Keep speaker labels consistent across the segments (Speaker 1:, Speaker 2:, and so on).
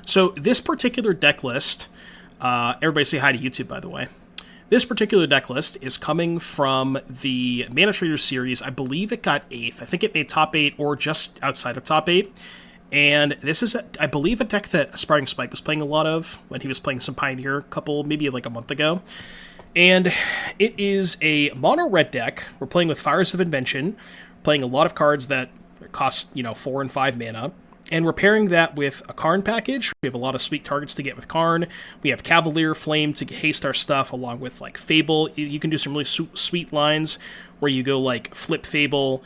Speaker 1: So this particular deck list, everybody say hi to YouTube, by the way. This particular deck list is coming from the Mana Trader series. I believe it got 8th. I think it made top 8 or just outside of top 8. And this is, I believe, a deck that Aspiring Spike was playing a lot of when he was playing some Pioneer maybe like a month ago. And it is a mono red deck. We're playing with Fires of Invention, playing a lot of cards that cost, 4 and 5 mana. And we're pairing that with a Karn package. We have a lot of sweet targets to get with Karn. We have Cavalier of Flame to haste our stuff, along with, like, Fable. You can do some really sweet lines where you go, like, flip Fable,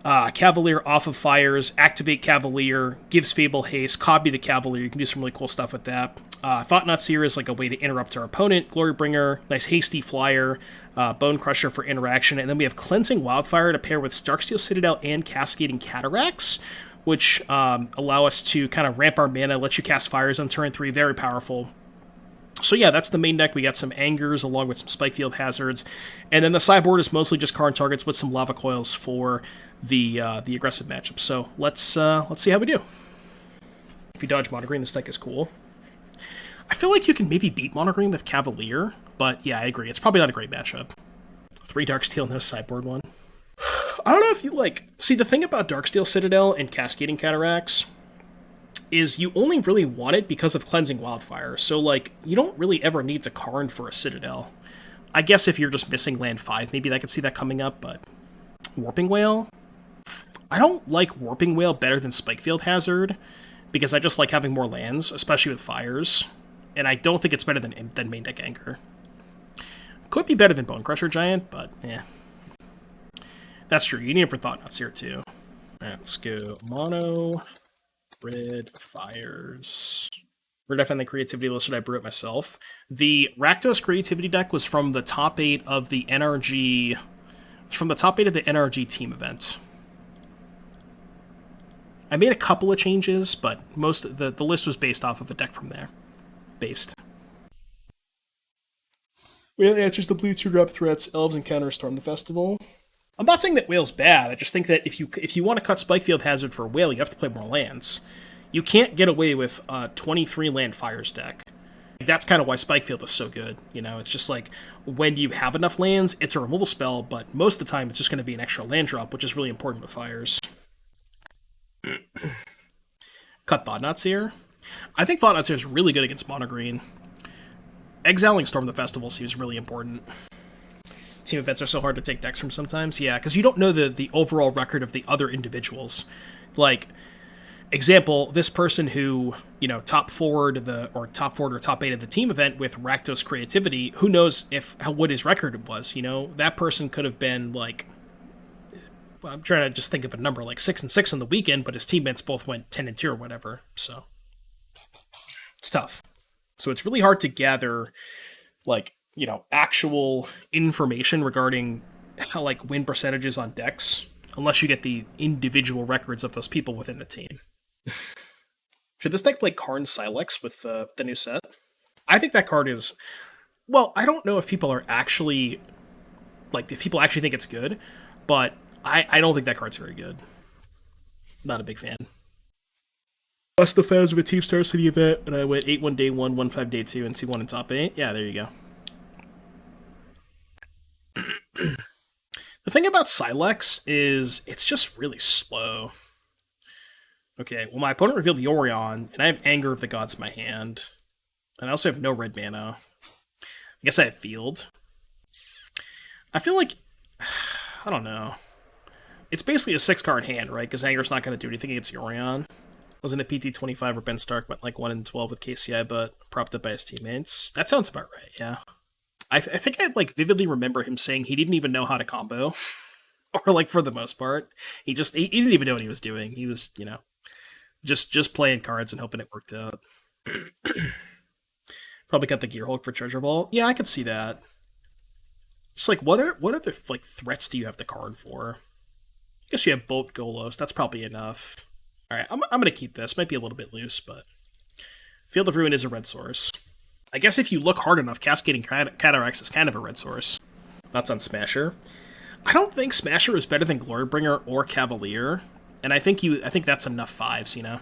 Speaker 1: Cavalier off of Fires, activate Cavalier, gives Fable haste, copy the Cavalier. You can do some really cool stuff with that. Thought-Knot Seer is like a way to interrupt our opponent. Glorybringer, nice hasty flyer. Bonecrusher for interaction. And then we have Cleansing Wildfire to pair with Darksteel Citadel and Cascading Cataracts, which allow us to kind of ramp our mana, let you cast fires on turn 3. Very powerful. So yeah, that's the main deck. We got some Angers along with some Spikefield hazards. And then the sideboard is mostly just Karn targets with some Lava Coils for the aggressive matchup. So let's see how we do. If you dodge Mono Green, this deck is cool. I feel like you can maybe beat Mono Green with Cavalier, but yeah, I agree. It's probably not a great matchup. 3 Darksteel, no sideboard one. I don't know if you see, the thing about Darksteel Citadel and Cascading Cataracts is you only really want it because of Cleansing Wildfire. So, you don't really ever need to Karn for a Citadel. I guess if you're just missing land 5, maybe I could see that coming up, but Warping Whale? I don't like Warping Whale better than Spikefield Hazard, because I just like having more lands, especially with fires, and I don't think it's better than main deck Anchor. Could be better than Bonecrusher Giant, but yeah. That's true, you need it for Thought-Knot Seer too. Alright, let's go mono, red, fires. We're definitely the creativity list that I brew it myself. The Rakdos creativity deck was from the top 8 of the NRG. From the top 8 of the NRG team event. I made a couple of changes, but most of the list was based off of a deck from there. Whale answers the blue 2-drop threats, elves encounter Storm the Festival. I'm not saying that Whale's bad, I just think that if you want to cut Spikefield Hazard for Whale, you have to play more lands. You can't get away with a 23 land Fires deck. That's kind of why Spikefield is so good, it's just when you have enough lands, it's a removal spell, but most of the time it's just going to be an extra land drop, which is really important with Fires. Cut Thought-Knot Seer. I think Thought-Knot Seer is really good against Mono Green. Exiling Storm the Festival seems really important. Team events are so hard to take decks from sometimes. Yeah, because you don't know the overall record of the other individuals. Example, this person who, top 4 or top 8 of the team event with Rakdos creativity, who knows what his record was, That person could have been, I'm trying to just think of a number, 6-6 on the weekend, but his teammates both went 10-2 or whatever, so it's tough. So it's really hard to gather, actual information regarding how, win percentages on decks, unless you get the individual records of those people within the team. Should this deck play Karn Silex with the new set? I think that card is... Well, I don't know if people are actually... if people actually think it's good, but I don't think that card's very good. Not a big fan. Plus the fans of a Team Star City event, and I went 8-1 day 1, 1-5 day 2, and 2-1 in top 8. Yeah, there you go. The thing about Silex is it's just really slow. Okay, well, my opponent revealed the Orion, and I have Anger of the Gods in my hand. And I also have no red mana. I guess I have Field. I feel like... I don't know. It's basically a 6-card hand, right? Because Anger's not going to do anything against the Orion. Wasn't it PT25 or Ben Stark went 1-12 with KCI, but propped up by his teammates? That sounds about right, yeah. I think I vividly remember him saying he didn't even know how to combo. Or for the most part. He didn't even know what he was doing. He was, just playing cards and hoping it worked out. Probably got the Gearhulk for Treasure Vault. Yeah, I could see that. Just what other threats do you have to Karn for? I guess you have Bolt Golos. That's probably enough. Alright, I'm gonna keep this. Might be a little bit loose, but Field of Ruin is a red source. I guess if you look hard enough, Cascading Cataracts is kind of a red source. That's on Smasher. I don't think Smasher is better than Glorybringer or Cavalier, and I think that's enough 5s,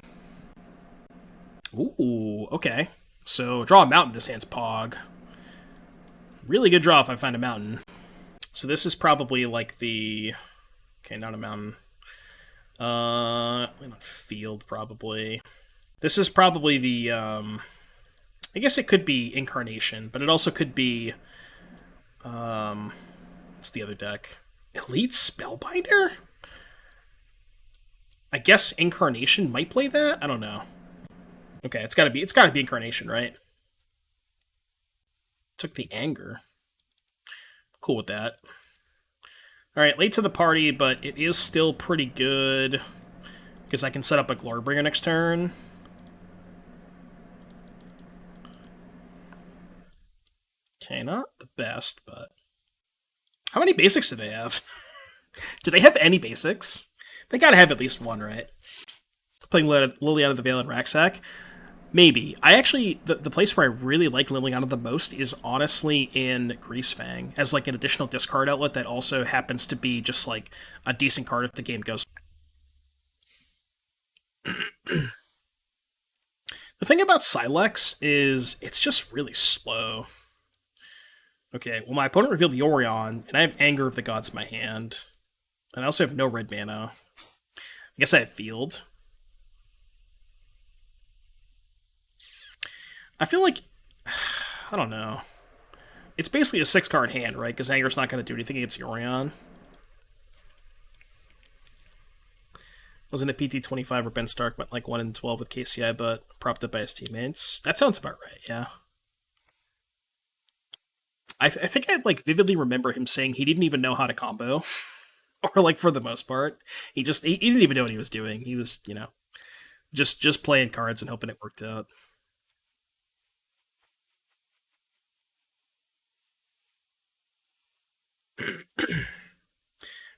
Speaker 1: Ooh, okay. So draw a mountain this hand's Pog. Really good draw if I find a mountain. So this is probably like the... Okay, not a mountain. Field, probably. This is probably the... I guess it could be Incarnation, but it also could be... what's the other deck? Elite Spellbinder? I guess Incarnation might play that? I don't know. Okay, it's gotta be Incarnation, right? Took the Anger. Cool with that. Alright, late to the party, but it is still pretty good. Because I can set up a Glorybringer next turn. Okay, not the best, but... How many basics do they have? Do they have any basics? They gotta have at least one, right? Playing Liliana the Veil and Racksack? Maybe. I actually... The place where I really like Liliana the most is honestly in Greasefang, as like an additional discard outlet that also happens to be just like a decent card if the game goes... The thing about Sylex is it's just really slow. Okay, well my opponent revealed Yorion, and I have Anger of the Gods in my hand. And I also have no red mana. I guess I have Field. I feel like... I don't know. It's basically a 6-card hand, right? Because Anger's not going to do anything against Yorion. Wasn't it PT25 or Ben Stark went like 1-12 with KCI, but propped up by his teammates? That sounds about right, yeah. I think I like vividly remember him saying he didn't even know how to combo. Or like for the most part. He didn't even know what he was doing. He was, you know, just playing cards and hoping it worked out.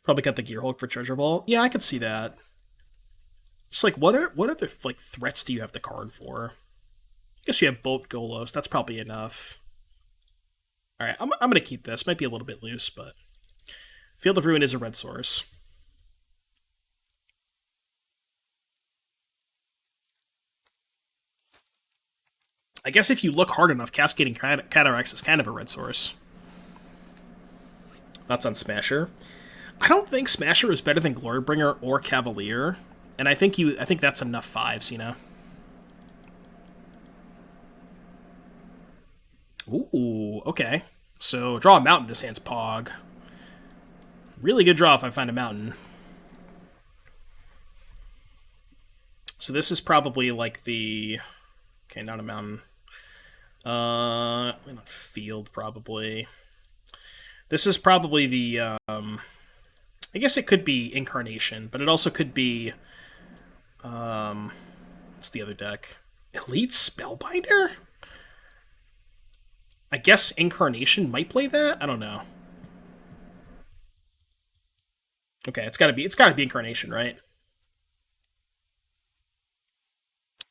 Speaker 1: Probably got the Gearhulk for Treasure Vault. Yeah, I could see that. Just like, what other like threats do you have the Karn for? I guess you have Bolt Golos. That's probably enough. All right, I'm gonna keep this. Might be a little bit loose, but Field of Ruin is a red source. I guess if you look hard enough, Cascading Cataracts is kind of a red source. Thoughts on Smasher? I don't think Smasher is better than Glorybringer or Cavalier, and I think that's enough 5s, you know. Ooh, okay. So draw a mountain this hand's Pog. Really good draw if I find a mountain. So this is probably like the... Okay, not a mountain. Field, probably. This is probably the... I guess it could be Incarnation, but it also could be... what's the other deck? Elite Spellbinder? I guess Incarnation might play that? I don't know. Okay, it's gotta be Incarnation, right?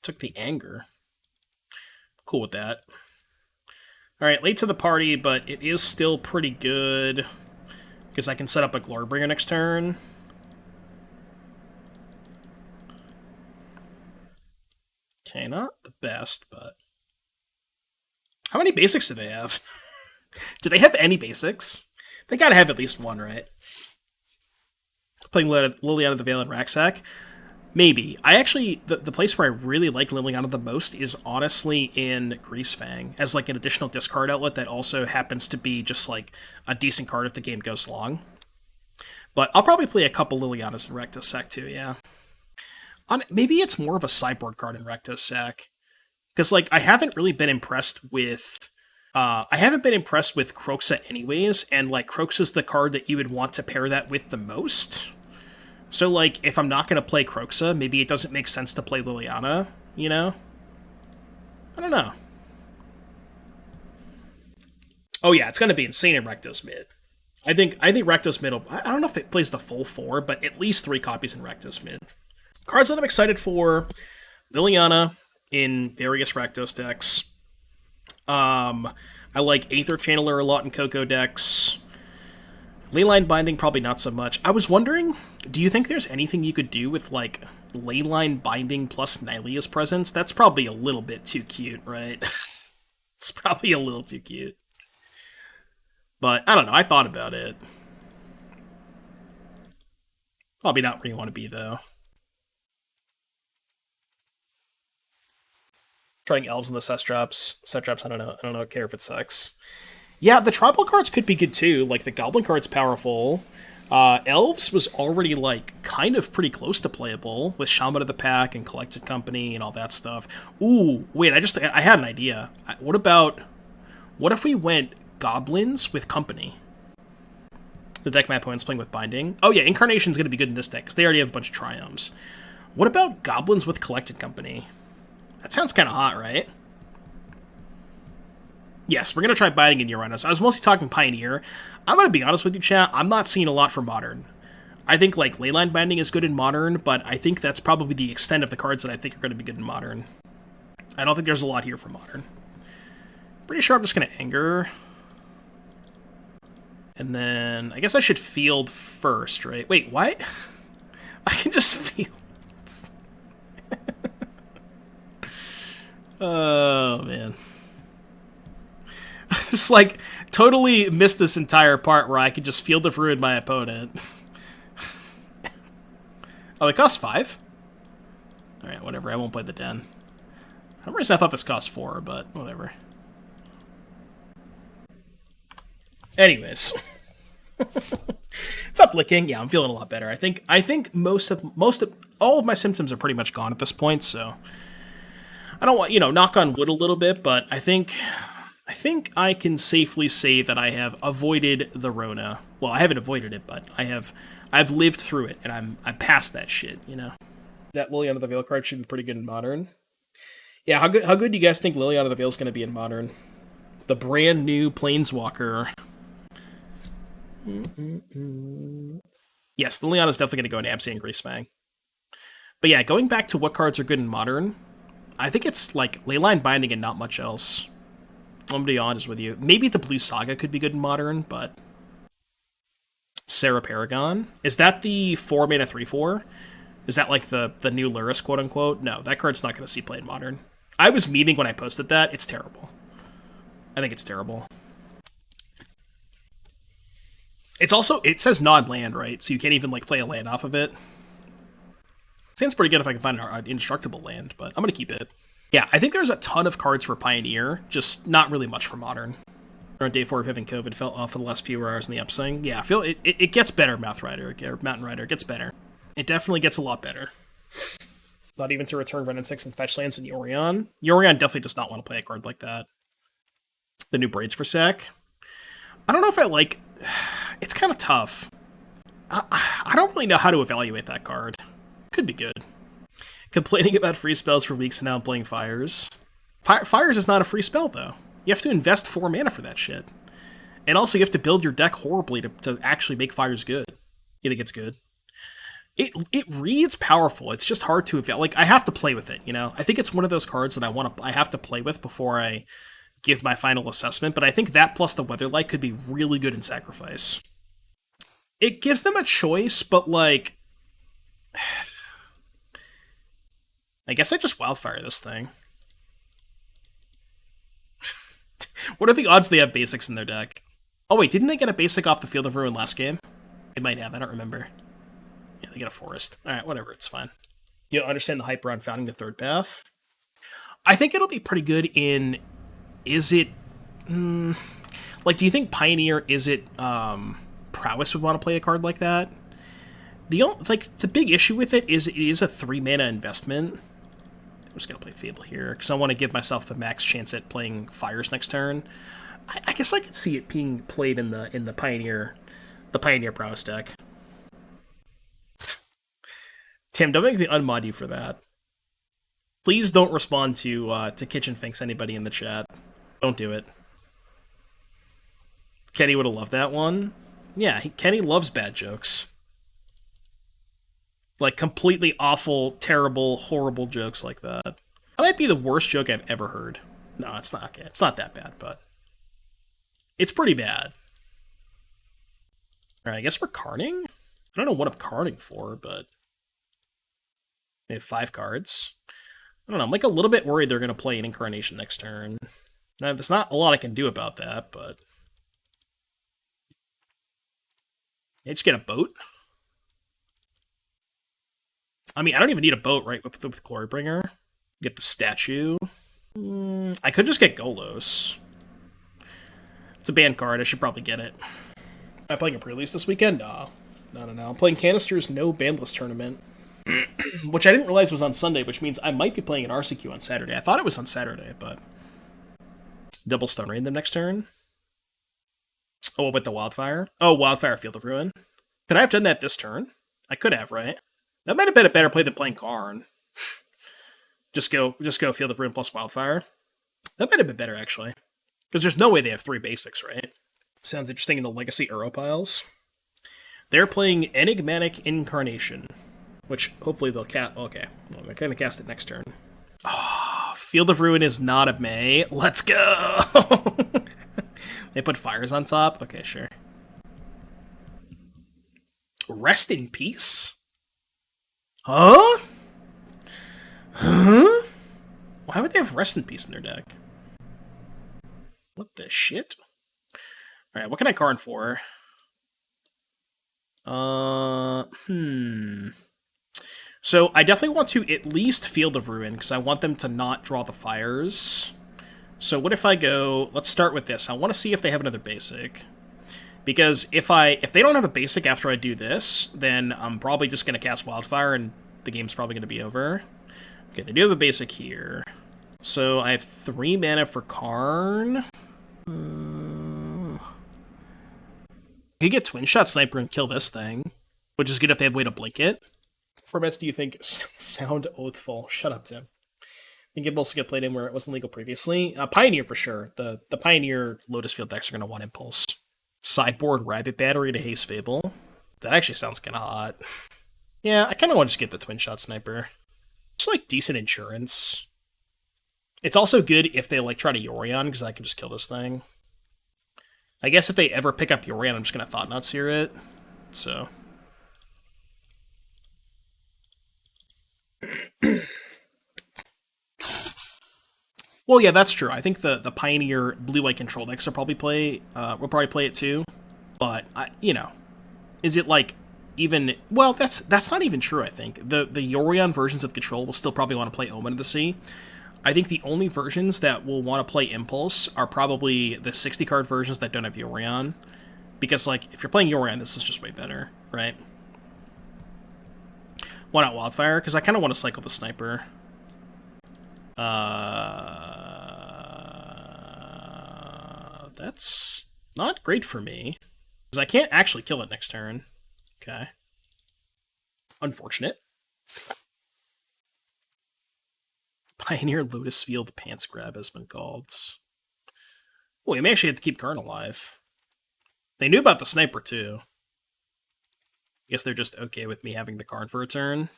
Speaker 1: Took the Anger. Cool with that. Alright, late to the party, but it is still pretty good. Because I can set up a Glorybringer next turn. Okay, not the best, but... How many basics do they have? Do they have any basics? They gotta have at least one, right? Playing Liliana the Veil and Racksack? Maybe. I actually... The place where I really like Liliana the most is honestly in Greasefang, as like an additional discard outlet that also happens to be just like a decent card if the game goes long. But I'll probably play a couple Lilianas in Rectosec too, yeah. Maybe it's more of a sideboard card in Rectosec. Because, like, I haven't really been impressed with... I haven't been impressed with Kroxa anyways, and, like, Kroxa's the card that you would want to pair that with the most. So, like, if I'm not going to play Kroxa, maybe it doesn't make sense to play Liliana, you know? I don't know. Oh yeah, it's going to be insane in Rectos Mid. I think Rectos Mid will... I don't know if it plays the full 4, but at least 3 copies in Rectos Mid. Cards that I'm excited for... Liliana... in various Rakdos decks. I like Aether Channeler a lot in Coco decks. Leyline Binding, probably not so much. I was wondering, do you think there's anything you could do with, like, Leyline Binding plus Nylea's Presence? That's probably a little bit too cute, right? It's probably a little too cute. But, I don't know, I thought about it. Probably not where you want to be, though. Trying elves in the set drops. Set drops, I don't care if it sucks. Yeah, the tribal cards could be good too. Like, the goblin card's powerful. Elves was already, like, kind of pretty close to playable with Shaman of the Pack and Collected Company and all that stuff. Ooh, wait, I had an idea. What if we went goblins with Company? The deck my opponent's playing with Binding. Oh yeah, Incarnation's going to be good in this deck because they already have a bunch of Triumphs. What about goblins with Collected Company? That sounds kind of hot, right? Yes, we're going to try Binding in Uranus. I was mostly talking Pioneer. I'm going to be honest with you, chat. I'm not seeing a lot for Modern. I think, like, Leyline Binding is good in Modern, but I think that's probably the extent of the cards that I think are going to be good in Modern. I don't think there's a lot here for Modern. Pretty sure I'm just going to Anger. And then, I guess I should Field first, right? Wait, what? I can just Field. Oh, man. Just, like, totally missed this entire part where I could just Field of Ruin my opponent. Oh, it costs 5? Alright, whatever, I won't play the Den. For some reason I thought this cost 4, but whatever. Anyways. It's up licking. Yeah, I'm feeling a lot better. I think all of my symptoms are pretty much gone at this point, so I don't want, knock on wood a little bit, but I think I can safely say that I have avoided the Rona. Well, I haven't avoided it, but I've lived through it, and I'm past that shit, That Liliana the Veil card should be pretty good in Modern. Yeah, how good do you guys think Liliana the Veil is going to be in Modern? The brand new Planeswalker. Yes, Liliana is definitely going to go in Absy and Greasefang. But yeah, going back to what cards are good in Modern, I think it's like Leyline Binding and not much else. I'm going to be honest with you. Maybe the Blue Saga could be good in Modern, but Sarah Paragon? Is that the 4-mana 3/4? Is that like the new Luris, quote-unquote? No, that card's not going to see play in Modern. I was memeing when I posted that. It's terrible. I think it's terrible. It's also, it says non-land, right? So you can't even, like, play a land off of it. Seems pretty good if I can find an indestructible land, but I'm going to keep it. Yeah, I think there's a ton of cards for Pioneer, just not really much for Modern. On day 4 of having COVID, fell off for the last few hours in the upswing. Yeah, I feel it gets better, Mountain Rider. It gets better. It definitely gets a lot better. Not even to return Ren and 6 and fetch lands in Yorion. Yorion definitely does not want to play a card like that. The new Braids for Sack. I don't know if I like... It's kind of tough. I don't really know how to evaluate that card. Could be good. Complaining about free spells for weeks and now I'm playing Fires. Fires is not a free spell, though. You have to invest 4 mana for that shit. And also you have to build your deck horribly to actually make Fires good. You think it's good? It reads powerful. It's just hard to evaluate. Like, I have to play with it, I think it's one of those cards that I have to play with before I give my final assessment, but I think that plus the Weatherlight could be really good in Sacrifice. It gives them a choice, but, like... I guess I just Wildfire this thing. What are the odds they have basics in their deck? Oh wait, didn't they get a basic off the Field of Ruin last game? They might have, I don't remember. Yeah, they get a Forest. Alright, whatever, it's fine. You understand the hype around founding the third path? I think it'll be pretty good in... Is it... like, do you think Pioneer, is it... Prowess would want to play a card like that? The big issue with it is a 3-mana investment. I'm just going to play Fable here, because I want to give myself the max chance at playing Fires next turn. I guess I could see it being played in the Pioneer Prowess deck. Tim, don't make me unmod you for that. Please don't respond to Kitchen Finks anybody in the chat. Don't do it. Kenny would have loved that one. Yeah, Kenny loves bad jokes. Like, completely awful, terrible, horrible jokes like that. That might be the worst joke I've ever heard. No, it's not okay. It's not that bad, but... It's pretty bad. Alright, I guess we're carning? I don't know what I'm carning for, but... They have 5 cards. I don't know, I'm like a little bit worried they're going to play an Incarnation next turn. Now, there's not a lot I can do about that, but... They just get a boat. I mean, I don't even need a boat, right, with Glorybringer. Get the statue. I could just get Golos. It's a banned card, I should probably get it. Am I playing a pre-release this weekend? No. No. I'm playing Canister's No Bandless Tournament. Which I didn't realize was on Sunday, which means I might be playing an RCQ on Saturday. I thought it was on Saturday, but... Double Stun Rain them next turn. Oh, with the Wildfire? Oh, Wildfire Field of Ruin. Could I have done that this turn? I could have, right? That might have been a better play than playing Karn. Just go Field of Ruin plus Wildfire. That might have been better, actually. Because there's no way they have 3 basics, right? Sounds interesting in the Legacy Uro piles. They're playing Enigmatic Incarnation. Which, hopefully they'll cast... Okay, well, they're going to cast it next turn. Oh, Field of Ruin is not a May. Let's go! They put fires on top? Okay, sure. Rest in Peace? Huh? Huh? Why would they have Rest in Peace in their deck? What the shit? Alright, what can I Karn for? So, I definitely want to at least Field of Ruin, because I want them to not draw the fires. So what if I go... Let's start with this. I want to see if they have another basic. Because if they don't have a basic after I do this, then I'm probably just going to cast Wildfire, and the game's probably going to be over. Okay, they do have a basic here. So I have 3 mana for Karn. I could get Twinshot Sniper and kill this thing, which is good if they have a way to blink it. Formats do you think sound oathful? Shut up, Tim. I think it also get played in where it wasn't legal previously. Pioneer for sure. The Pioneer Lotus Field decks are going to want Impulse. Sideboard Rabbit Battery to Haste Fable. That actually sounds kind of hot. Yeah, I kind of want to just get the Twinshot Sniper. Just like decent insurance. It's also good if they like try to Yorion, because I can just kill this thing. I guess if they ever pick up Yorion, I'm just going to Thought-Knot Seer it. So... Well, yeah, that's true. I think the Pioneer blue-white control decks will probably play it too. But you know, is it like even? Well, that's not even true. I think the Yorion versions of Control will still probably want to play Omen of the Sea. I think the only versions that will want to play Impulse are probably the 60-card versions that don't have Yorion, because like if you're playing Yorion, this is just way better, right? Why not Wildfire? Because I kind of want to cycle the Sniper. That's not great for me, because I can't actually kill it next turn. Okay. Unfortunate. Pioneer Lotus Field Pants Grab has been called. Oh, we may actually have to keep Karn alive. They knew about the Sniper, too. I guess they're just okay with me having the Karn for a turn.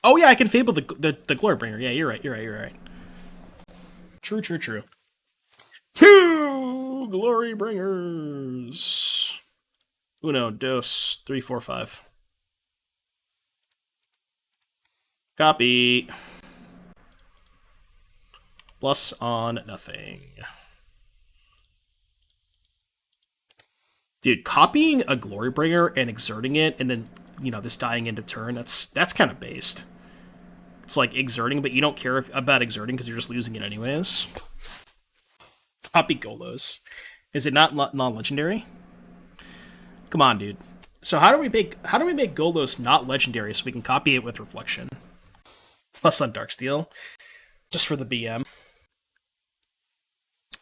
Speaker 1: Oh yeah, I can Fable the Glorybringer. Yeah, you're right. True. 2 Glorybringers. Uno, dos, 3, 4, 5. Copy. Plus on nothing. Dude, copying a Glorybringer and exerting it, and then, you know, this dying into turn, that's kind of based. It's like exerting, but you don't care about exerting because you're just losing it anyways. Copy Golos. Is it not non-legendary? Come on, dude. So how do we make Golos not legendary so we can copy it with Reflection? Plus on Darksteel. Just for the BM.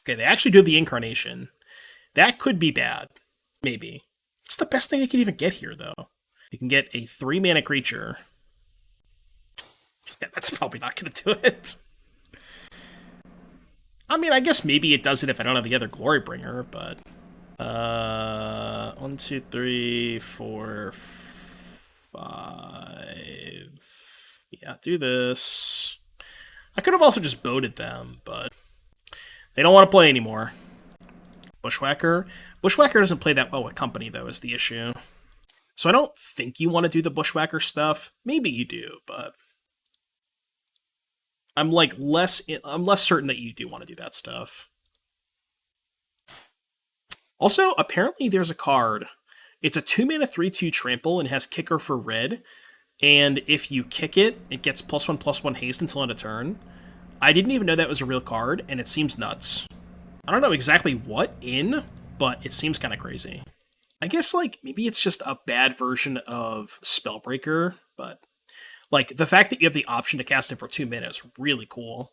Speaker 1: Okay, they actually do have the Incarnation. That could be bad. Maybe. It's the best thing they can even get here, though. You can get a 3-mana creature. Yeah, that's probably not going to do it. I mean, I guess maybe it does it if I don't have the other Glorybringer, but... 1, 2, 3, 4, 5... Yeah, do this. I could have also just boated them, but... They don't want to play anymore. Bushwhacker. Bushwhacker doesn't play that well with company, though, is the issue. So I don't think you want to do the Bushwhacker stuff. Maybe you do, but I'm less certain that you do want to do that stuff. Also, apparently there's a card. It's a 2-mana 3/2 trample and has kicker for red. And if you kick it, it gets +1/+1 haste until end of turn. I didn't even know that was a real card, and it seems nuts. I don't know exactly what in, but it seems kind of crazy. I guess, maybe it's just a bad version of Spellbreaker, but, the fact that you have the option to cast it for 2 mana is really cool.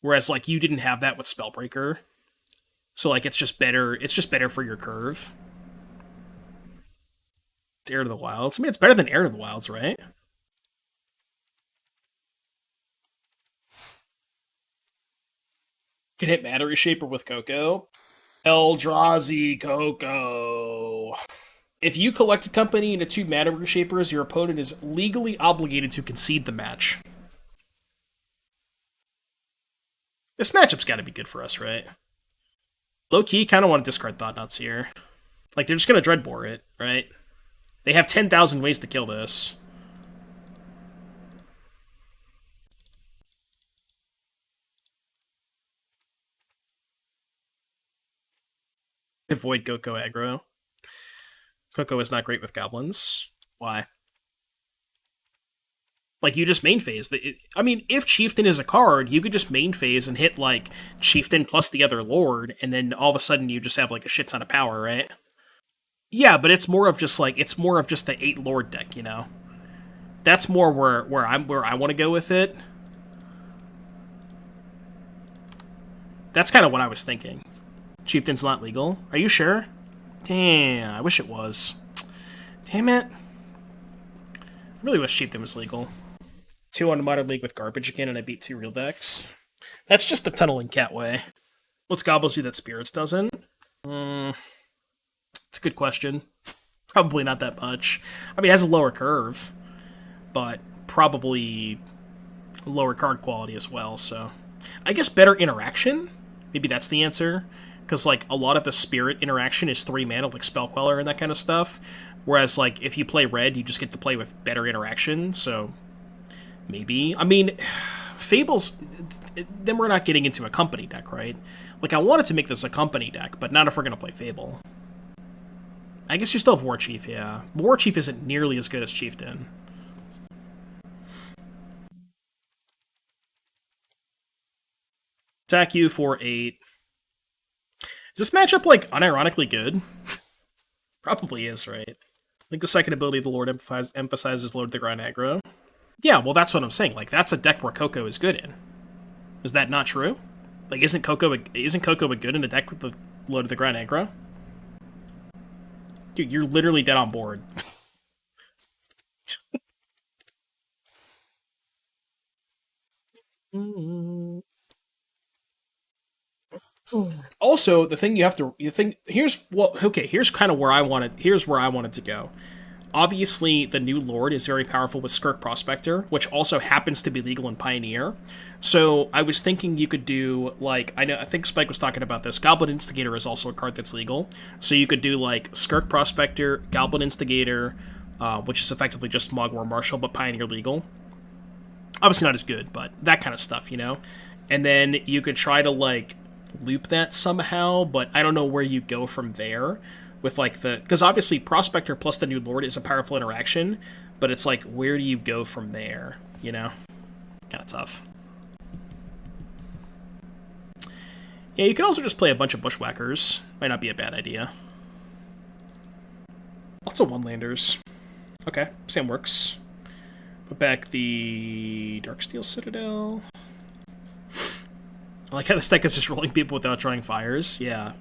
Speaker 1: Whereas, you didn't have that with Spellbreaker. So, it's just better for your curve. It's Heir to the Wilds. I mean, it's better than Heir to the Wilds, right? Can hit Mana Reshaper with Coco. Eldrazi Coco. If you collect a company into 2 Mana Reshapers, your opponent is legally obligated to concede the match. This matchup's got to be good for us, right? Low-key, kind of want to discard Thought-Knot Seer. They're just going to Dreadbore it, right? They have 10,000 ways to kill this. Avoid Coco aggro. Coco is not great with goblins. Why? You just main phase. I mean, if Chieftain is a card, you could just main phase and hit, Chieftain plus the other Lord, and then all of a sudden you just have, a shit ton of power, right? Yeah, but it's more of just, the 8 Lord deck, you know? That's more where I want to go with it. That's kind of what I was thinking. Chieftain's not legal. Are you sure? Damn, I wish it was. Damn it. I really wish Chieftain was legal. 2 on Modern League with garbage again, and I beat 2 real decks. That's just the Tunneling Cat way. What's Gobbles do that Spirits doesn't? It's a good question. Probably not that much. I mean, it has a lower curve, but probably lower card quality as well, so... I guess better interaction? Maybe that's the answer. Because, a lot of the Spirit interaction is 3 mana, like Spell Queller and that kind of stuff. Whereas, if you play red, you just get to play with better interaction, so... Maybe. I mean, Fables... Then we're not getting into a company deck, right? I wanted to make this a company deck, but not if we're going to play Fable. I guess you still have War Chief, yeah. War Chief isn't nearly as good as Chieftain. Attack you for 8. Is this matchup, unironically good? Probably is, right? I think the second ability of the Lord emphasizes Lord of the Ground aggro. Yeah, well, that's what I'm saying. That's a deck where Coco is good in. Is that not true? Isn't Coco good in a deck with the Lord of the Ground aggro? Dude, you're literally dead on board. Also, the thing here's kind of where I wanted to go. Obviously, the new Lord is very powerful with Skirk Prospector, which also happens to be legal in Pioneer. So I was thinking you could do, I think Spike was talking about this, Goblin Instigator is also a card that's legal. So you could do, Skirk Prospector, Goblin Instigator, which is effectively just Mogwar Marshal, but Pioneer legal. Obviously not as good, but that kind of stuff, you know? And then you could try to, loop that somehow, but I don't know where you go from there. With because obviously Prospector plus the new Lord is a powerful interaction, but it's where do you go from there, you know? Kind of tough. Yeah, you can also just play a bunch of Bushwhackers. Might not be a bad idea. Lots of one-landers. Okay, same works. Put back the Darksteel Citadel. I like how this deck is just rolling people without drawing fires. Yeah.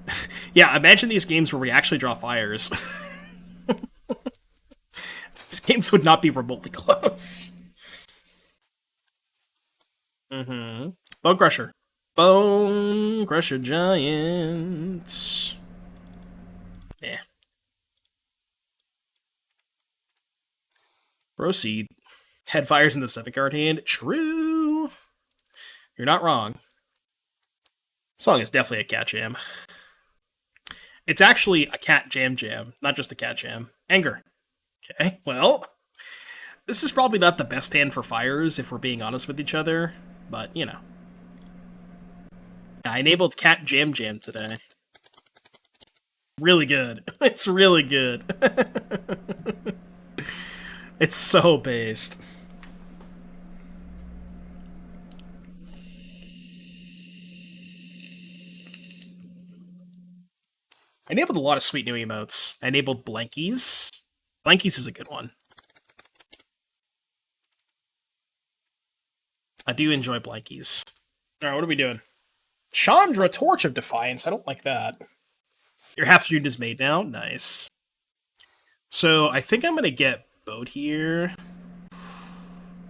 Speaker 1: Yeah, imagine these games where we actually draw fires. These games would not be remotely close. Bonecrusher. Bonecrusher Giant. Yeah. Proceed. Had fires in the 7-card hand. True. You're not wrong. Song is definitely a cat jam. It's actually a cat jam, not just a cat jam. Anger. Okay, well, this is probably not the best hand for fires, if we're being honest with each other, but, you know. I enabled cat jam today. Really good. It's really good. It's so based. I enabled a lot of sweet new emotes. I enabled Blankies. Blankies is a good one. I do enjoy Blankies. Alright, what are we doing? Chandra, Torch of Defiance. I don't like that. Your half student is made now? Nice. So, I think I'm gonna get Boat here.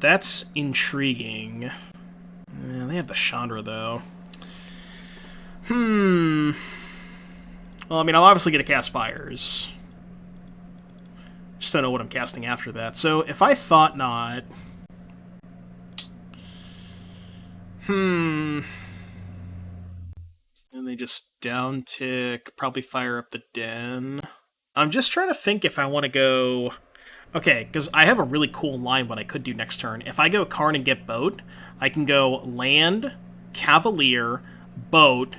Speaker 1: That's intriguing. They have the Chandra, though. Well, I mean, I'm obviously going to cast Fires. Just don't know what I'm casting after that. So, if I Thought-Knot... And they just down-tick, probably fire up the den. I'm just trying to think if I want to go... Okay, because I have a really cool line what I could do next turn. If I go Karn and get Boat, I can go Land, Cavalier, Boat,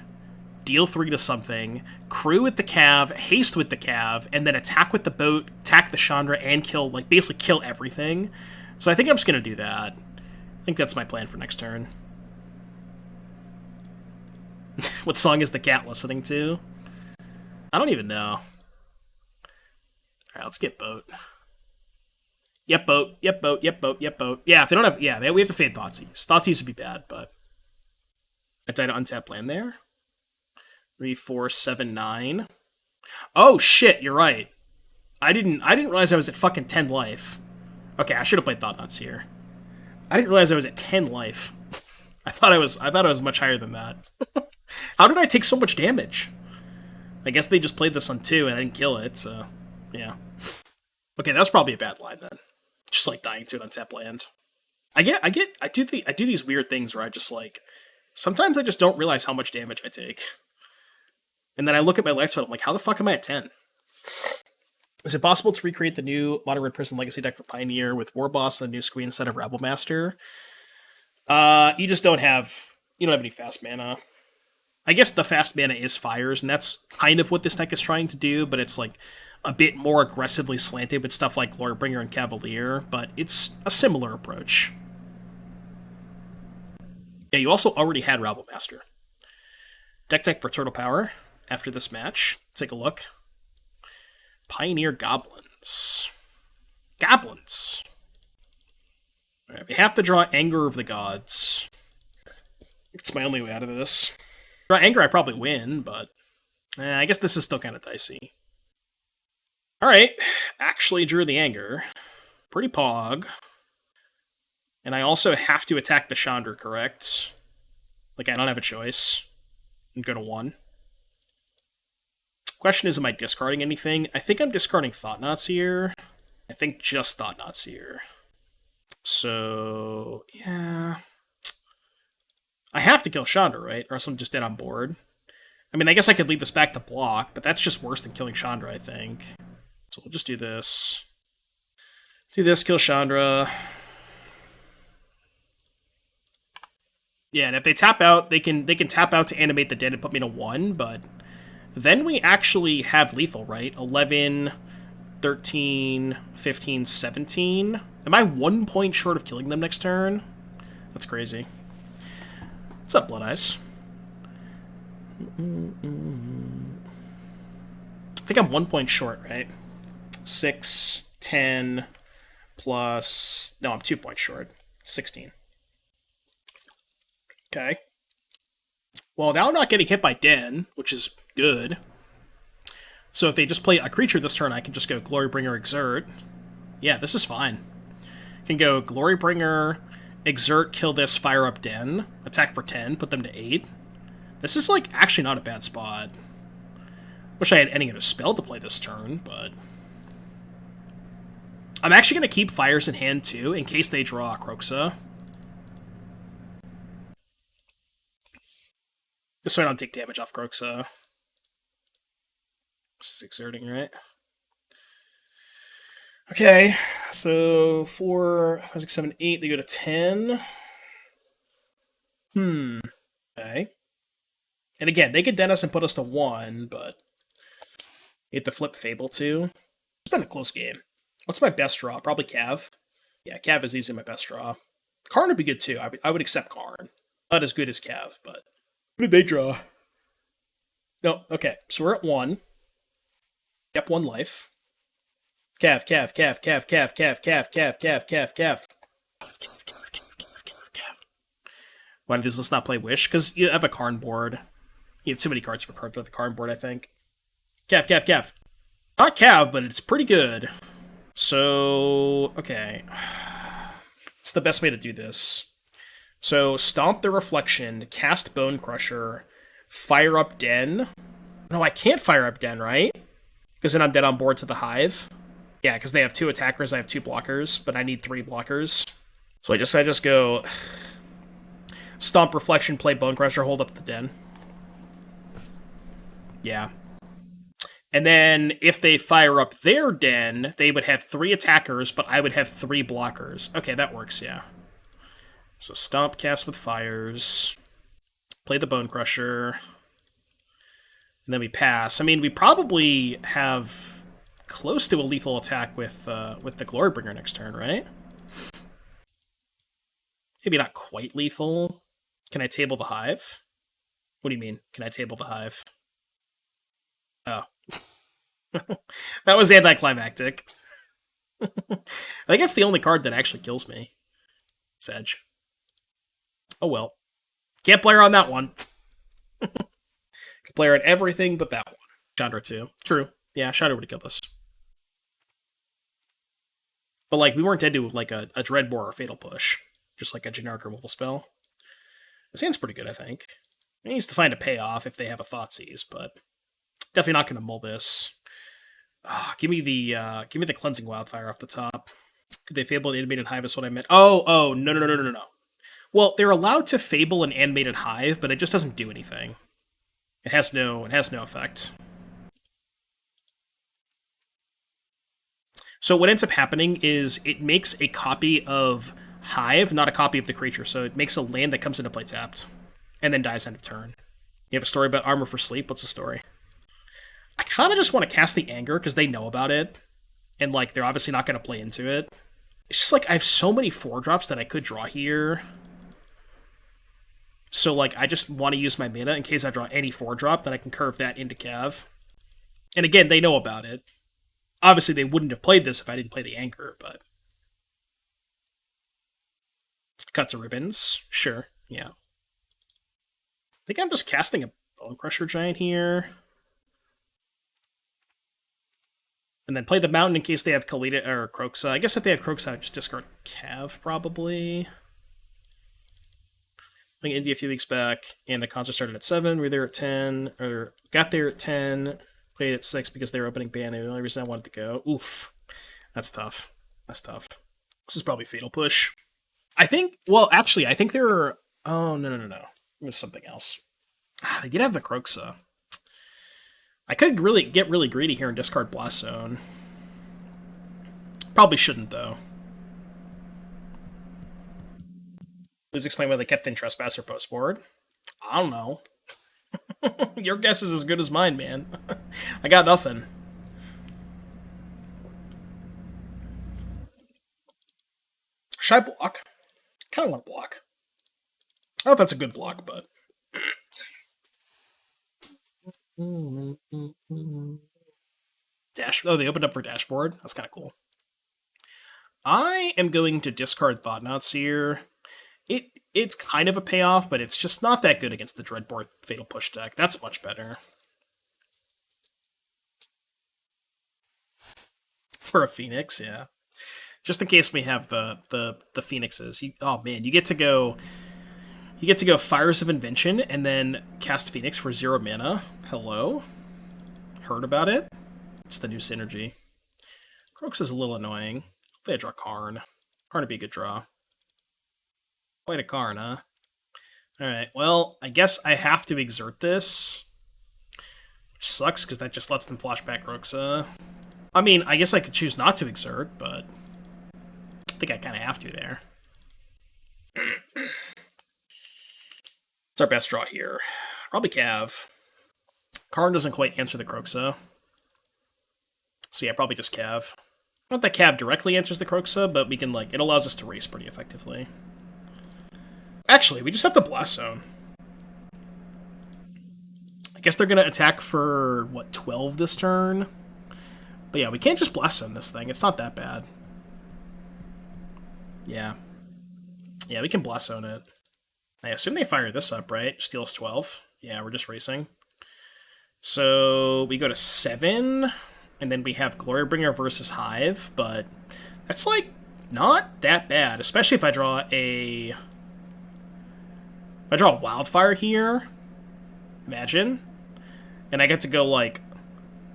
Speaker 1: deal 3 to something, crew with the Cav, haste with the Cav, and then attack with the Boat, attack the Chandra, and kill, like, basically kill everything. So I think I'm just going to do that. I think that's my plan for next turn. What song is the cat listening to? I don't even know. Alright, let's get Boat. Yep, Boat. Yep, Boat. Yep, Boat. Yep, Boat. Yeah, if they don't have... Yeah, we have to fade Thoughtseize. Thoughtseize would be bad, but... I died to untap land there. 3, 4, 7, 9. Oh, shit, you're right. I didn't realize I was at fucking 10 life. Okay, I should have played Thought-Knot Seer. I didn't realize I was at 10 life. I thought I was much higher than that. How did I take so much damage? I guess they just played this on 2 and I didn't kill it, so... Yeah. Okay, that's probably a bad line then. Just like dying to an untapped land. I do these weird things where I just like sometimes I just don't realize how much damage I take. And then I look at my life total, I'm like, how the fuck am I at 10? Is it possible to recreate the new Modern Red Prison Legacy deck for Pioneer with War Boss and a new screen instead of Rabble Master? You just don't have any fast mana. I guess the fast mana is Fires, and that's kind of what this deck is trying to do, but it's like a bit more aggressively slanted with stuff like Glorybringer and Cavalier, but it's a similar approach. Yeah, you also already had Rabble Master. Deck tech for Turtle Power after this match. Take a look. Pioneer Goblins. Goblins! Alright, we have to draw Anger of the Gods. It's my only way out of this. Draw Anger, I probably win, but I guess this is still kind of dicey. Alright, actually drew the Anger. Pretty pog. And I also have to attack the Chandra, correct? Like, I don't have a choice. And go to 1. Question is, am I discarding anything? I think I'm discarding Thought-Knot Seer. I think just Thought-Knot Seer. So, yeah. I have to kill Chandra, right? Or else I'm just dead on board. I mean, I guess I could leave this back to block, but that's just worse than killing Chandra, I think. So we'll just do this. Do this, kill Chandra. Yeah, and if they tap out, they can tap out to animate the dead and put me to 1, but then we actually have lethal, right? 11, 13, 15, 17. Am I 1 point short of killing them next turn? That's crazy. What's up, Blood Eyes? I think I'm 1 point short, right? 6, 10, plus... No, I'm 2 points short. 16. Okay. Well, now I'm not getting hit by Den, which is good. So if they just play a creature this turn, I can just go Glorybringer, Exert. Yeah, this is fine. I can go Glorybringer, Exert, kill this, fire up Den, attack for 10, put them to 8. This is, like, actually not a bad spot. Wish I had any other spell to play this turn, but... I'm actually going to keep Fires in hand, too, in case they draw Kroxa. Just so I don't take damage off Kroxa. This is exerting, right? Okay, so 4, 5, 6, 7, 8, they go to 10. Okay. And again, they could den us and put us to 1, but you have to flip Fable too. It's been a close game. What's my best draw? Probably Cav. Yeah, Cav is easily my best draw. Karn would be good too. I would accept Karn. Not as good as Cav, but... What did they draw? No, okay. So we're at 1. Yep, 1 life. Cav. Why does this not play Wish? Because you have a Karn board. You have too many cards for the Karn board, I think. Cav. Not Cav, but it's pretty good. So, okay. It's the best way to do this. So, Stomp the Reflection, cast Bonecrusher, fire up Den. No, I can't fire up Den, right? Because then I'm dead on board to the Hive. Yeah, because they have 2 attackers, I have 2 blockers, but I need 3 blockers. So I just go... Stomp Reflection, play Bonecrusher, hold up the Den. Yeah. And then, if they fire up their Den, they would have 3 attackers, but I would have 3 blockers. Okay, that works, yeah. So Stomp, cast with Fires. Play the Bonecrusher. And then we pass. I mean, we probably have close to a lethal attack with the Glorybringer next turn, right? Maybe not quite lethal. Can I table the Hive? What do you mean? Can I table the Hive? Oh. That was anticlimactic. I think that's the only card that actually kills me. Sedge. Oh well. Can't play her on that one. Can play her on everything but that one. Chandra too. True. Yeah, Chandra would have killed us. But like, we weren't dead to like a Dreadbore or Fatal Push. Just like a generic removal spell. This hand's pretty good, I think. It needs to find a payoff if they have a Thoughtseize, but definitely not going to mull this. Give me the Cleansing Wildfire off the top. Could they Fable an Animated Hive is what I meant. Oh, no. Well, they're allowed to Fable an Animated Hive, but it just doesn't do anything. It has no effect. So what ends up happening is it makes a copy of Hive, not a copy of the creature. So it makes a land that comes into play tapped, and then dies end of turn. You have a story about Armor for Sleep? What's the story? I kind of just want to cast the Anger, because they know about it, and like they're obviously not going to play into it. It's just like I have so many 4-drops that I could draw here. So like I just want to use my mana in case I draw any 4-drop, that I can curve that into Cav. And again, they know about it. Obviously, they wouldn't have played this if I didn't play the Anger, but... Cut to ribbons. Sure, yeah. I think I'm just casting a Bonecrusher Giant here. And then play the Mountain in case they have Kalita or Kroxa. I guess if they have Kroxa, I'd just discard Cav, probably. I think India a few weeks back, and the concert started at 7. We were there at 10, or got there at 10, played at 6 because they were opening band. They were the only reason I wanted to go. Oof. That's tough. That's tough. This is probably Fatal Push. I think, well, actually, I think there are... Oh, no. It was something else. They did have the Kroxa. I could get really greedy here and discard Blast Zone. Probably shouldn't, though. Please explain why they kept in Trespasser post-board. I don't know. Your guess is as good as mine, man. I got nothing. Should I block? I kind of want to block. I don't know if that's a good block, but... Oh, they opened up for Dashboard? That's kind of cool. I am going to discard Thought-Knot Seer. It's kind of a payoff, but it's just not that good against the Dreadbore Fatal Push deck. That's much better. For a Phoenix, yeah. Just in case we have the Phoenixes. Oh man, you get to go Fires of Invention and then cast Phoenix for 0 mana. Hello? Heard about it? It's the new synergy. Croaks is a little annoying. Hopefully I draw Karn. Karn would be a good draw. Quite a Karn, huh? Alright, well, I guess I have to exert this. Which sucks, because that just lets them flashback Roxa. I mean, I guess I could choose not to exert, but I think I kind of have to there. It's our best draw here. Probably Cav. Karn doesn't quite answer the Croxa. So yeah, probably just Cav. Not that Cav directly answers the Croxa, but we can, like, it allows us to race pretty effectively. Actually, we just have the Blast Zone. I guess they're going to attack for, what, 12 this turn? But yeah, we can't just Blast Zone this thing. It's not that bad. Yeah. Yeah, we can Blast Zone it. I assume they fire this up, right? Steals 12. Yeah, we're just racing. So we go to 7, and then we have Glorybringer versus Hive, but that's, like, not that bad, especially if I draw a... Wildfire here, imagine, and I get to go, like,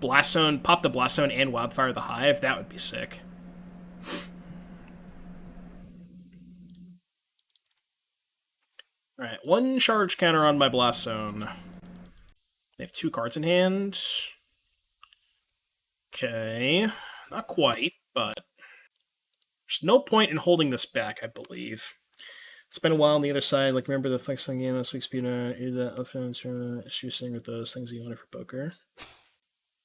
Speaker 1: Blast Zone, pop the Blast Zone and Wildfire the Hive, that would be sick. Alright, 1 charge counter on my Blast Zone. They have 2 cards in hand. Okay, not quite, but there's no point in holding this back, I believe. It's been a while on the other side. Like, remember the flexing game last week's speedrun? She was saying with those things you wanted for poker.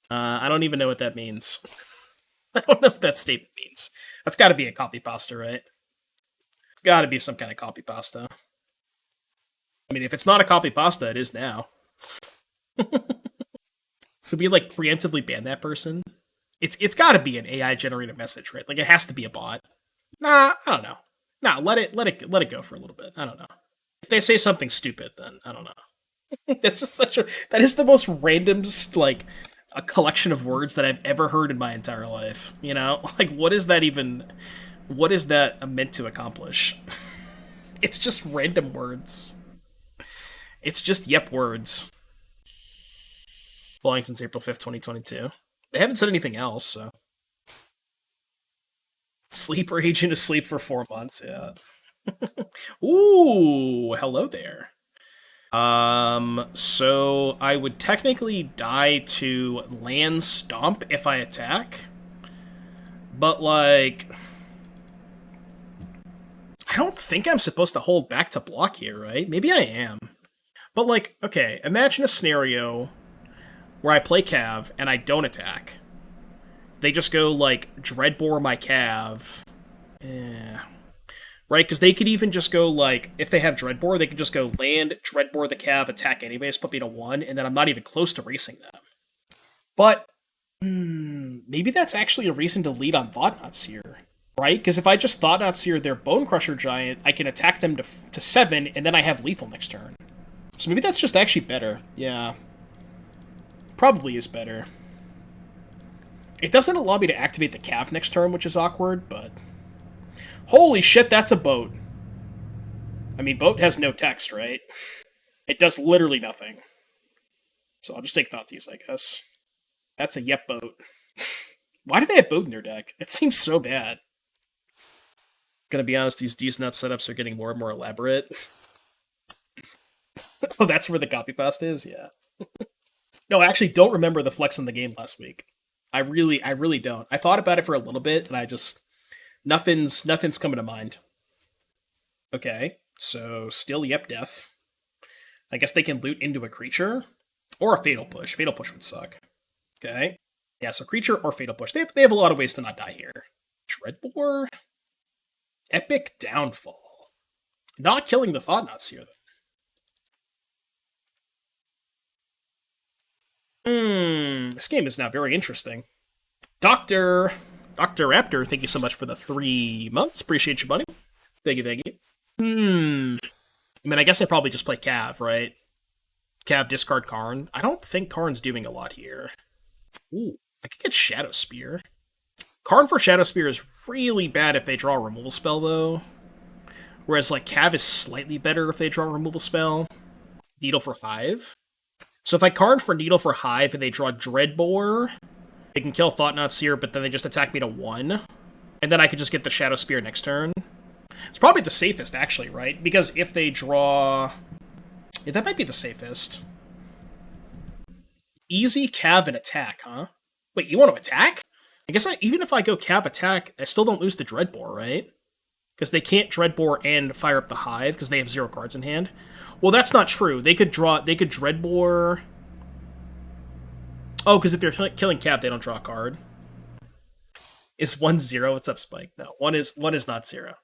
Speaker 1: I don't even know what that means. I don't know what that statement means. That's got to be a copy pasta, right? It's got to be some kind of copy pasta. I mean, if it's not a copy pasta, it is now. Should we, like, preemptively ban that person? It's got to be an AI generated message, right? Like, it has to be a bot. Nah, I don't know. Nah, let it go for a little bit. I don't know. If they say something stupid, then I don't know. That's just that is the most random, like, a collection of words that I've ever heard in my entire life. You know, like, what is that meant to accomplish? It's just random words. It's just yep words. Flying since April 5th, 2022. They haven't said anything else, so. Sleeper agent asleep for 4 months, yeah. Ooh, hello there. So I would technically die to land stomp if I attack. But, like, I don't think I'm supposed to hold back to block here, right? Maybe I am. But, like, okay, imagine a scenario where I play Cav and I don't attack. They just go, like, Dreadbore my Cav. Right? Because they could even just go, like, if they have Dreadbore, they could just go land, Dreadbore the Cav, attack anyways, put me to 1, and then I'm not even close to racing them. But, maybe that's actually a reason to lead on Thought-Knot Seer. Right? Because if I just Thought-Knot Seer their Bonecrusher Giant, I can attack them to 7, and then I have lethal next turn. So maybe that's just actually better. Yeah. Probably is better. It doesn't allow me to activate the Cav next turn, which is awkward, but... Holy shit, that's a boat. I mean, boat has no text, right? It does literally nothing. So I'll just take Thoughtseize, I guess. That's a yep boat. Why do they have boat in their deck? It seems so bad. Gonna be honest, these nut setups are getting more and more elaborate. Oh, that's where the copy pasta is? Yeah. No, I actually don't remember the flex in the game last week. I really don't. I thought about it for a little bit, and I just... Nothing's coming to mind. Okay, so still yep death. I guess they can loot into a creature. Or a Fatal Push. Fatal Push would suck. Okay. Yeah, so creature or Fatal Push. They have a lot of ways to not die here. Dreadbore? Epic Downfall. Not killing the Thought-Knot Seer, though. This game is now very interesting. Dr. Raptor, thank you so much for the 3 months. Appreciate you, buddy. Thank you. I mean, I guess I probably just play Cav, right? Cav, discard Karn. I don't think Karn's doing a lot here. Ooh, I could get Shadow Spear. Karn for Shadow Spear is really bad if they draw a removal spell, though. Whereas, like, Cav is slightly better if they draw a removal spell. Needle for Hive. So if I Karn for Needle for Hive and they draw Dreadbore, they can kill Thought-Knot Seer, but then they just attack me to 1. And then I could just get the Shadow Spear next turn. It's probably the safest, actually, right? Because if they draw... Yeah, that might be the safest. Easy Cav and attack, huh? Wait, you want to attack? I guess even if I go Cav attack, I still don't lose the Dreadbore, right? Because they can't Dreadbore and fire up the Hive because they have 0 cards in hand. Well, that's not true. They could Dreadbore... Oh, because if they're killing Cav, they don't draw a card. Is 1 0? What's up, Spike? No, 1 is not 0.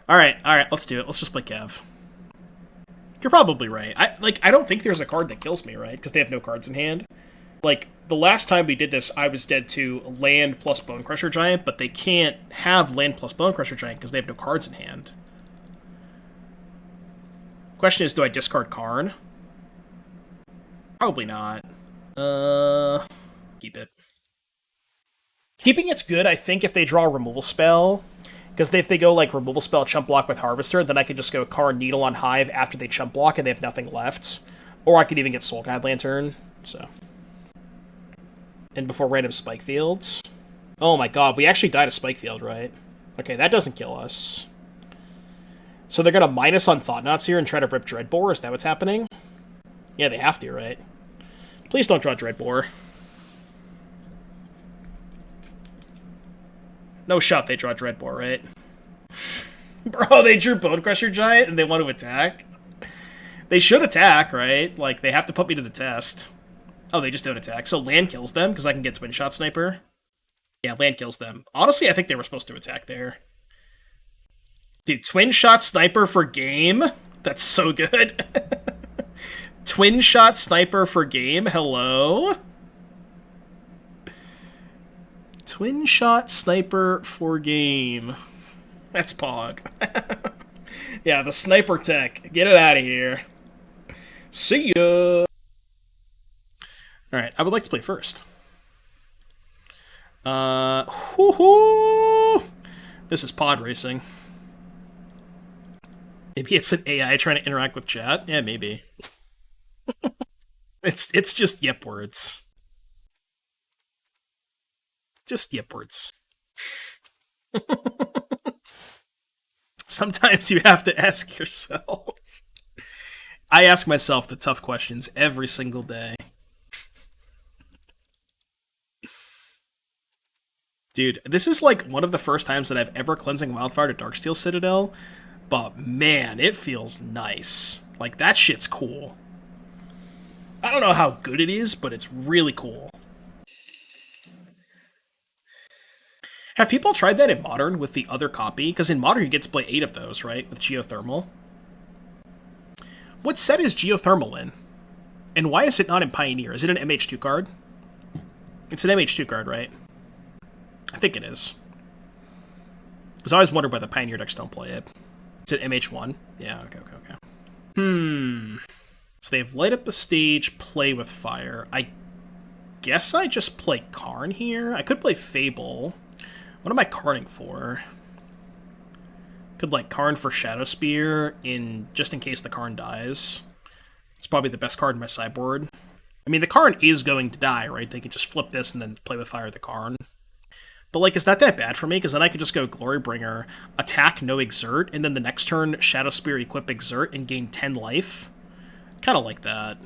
Speaker 1: Alright, let's do it. Let's just play Cav. You're probably right. I don't think there's a card that kills me, right? Because they have no cards in hand. Like, the last time we did this, I was dead to land plus Bonecrusher Giant, but they can't have land plus Bonecrusher Giant because they have no cards in hand. Question is, do I discard Karn? Probably not. Keep it. Keeping it's good, I think, if they draw a removal spell. Because if they go, like, removal spell, chump block with Harvester, then I could just go Karn Needle on Hive after they chump block and they have nothing left. Or I could even get Soul Guide Lantern, so. And before random Spikefields. Oh my god, we actually died a Spikefield, right? Okay, that doesn't kill us. So they're gonna minus on Thought-Knot Seer and try to rip Dreadbore? Is that what's happening? Yeah, they have to, right? Please don't draw Dreadbore. No shot they draw Dreadbore, right? Bro, they drew Bonecrusher Giant and they want to attack? They should attack, right? Like, they have to put me to the test. Oh, they just don't attack. So land kills them, because I can get Twinshot Sniper. Yeah, land kills them. Honestly, I think they were supposed to attack there. Dude, Twinshot Sniper for game? That's so good. Twinshot Sniper for game? Hello? Twinshot Sniper for game. That's Pog. Yeah, the sniper tech. Get it out of here. See ya! Alright, I would like to play first. This is pod racing. Maybe it's an AI trying to interact with chat? Yeah, maybe. It's just yep words. Just yep words. Sometimes you have to ask yourself. I ask myself the tough questions every single day. Dude, this is like one of the first times that I've ever Cleansing Wildfire to Darksteel Citadel, but man, it feels nice. Like, that shit's cool. I don't know how good it is, but it's really cool. Have people tried that in Modern with the other copy? Because in Modern you get to play 8 of those, right? With Geothermal. What set is Geothermal in? And why is it not in Pioneer? Is it an MH2 card? It's an MH2 card, right? I think it is. Because I always wondered why the Pioneer decks don't play it. It's an MH1? Yeah, okay. So they have Light Up the Stage, Play with Fire. I guess I just play Karn here? I could play Fable. What am I Karning for? Could, like, Karn for Shadow Spear, just in case the Karn dies. It's probably the best card in my sideboard. I mean, the Karn is going to die, right? They can just flip this and then play with Fire the Karn. But, like, is that bad for me? Because then I could just go Glorybringer, attack, no Exert, and then the next turn, Shadow Spear, equip Exert, and gain 10 life. Kind of like that.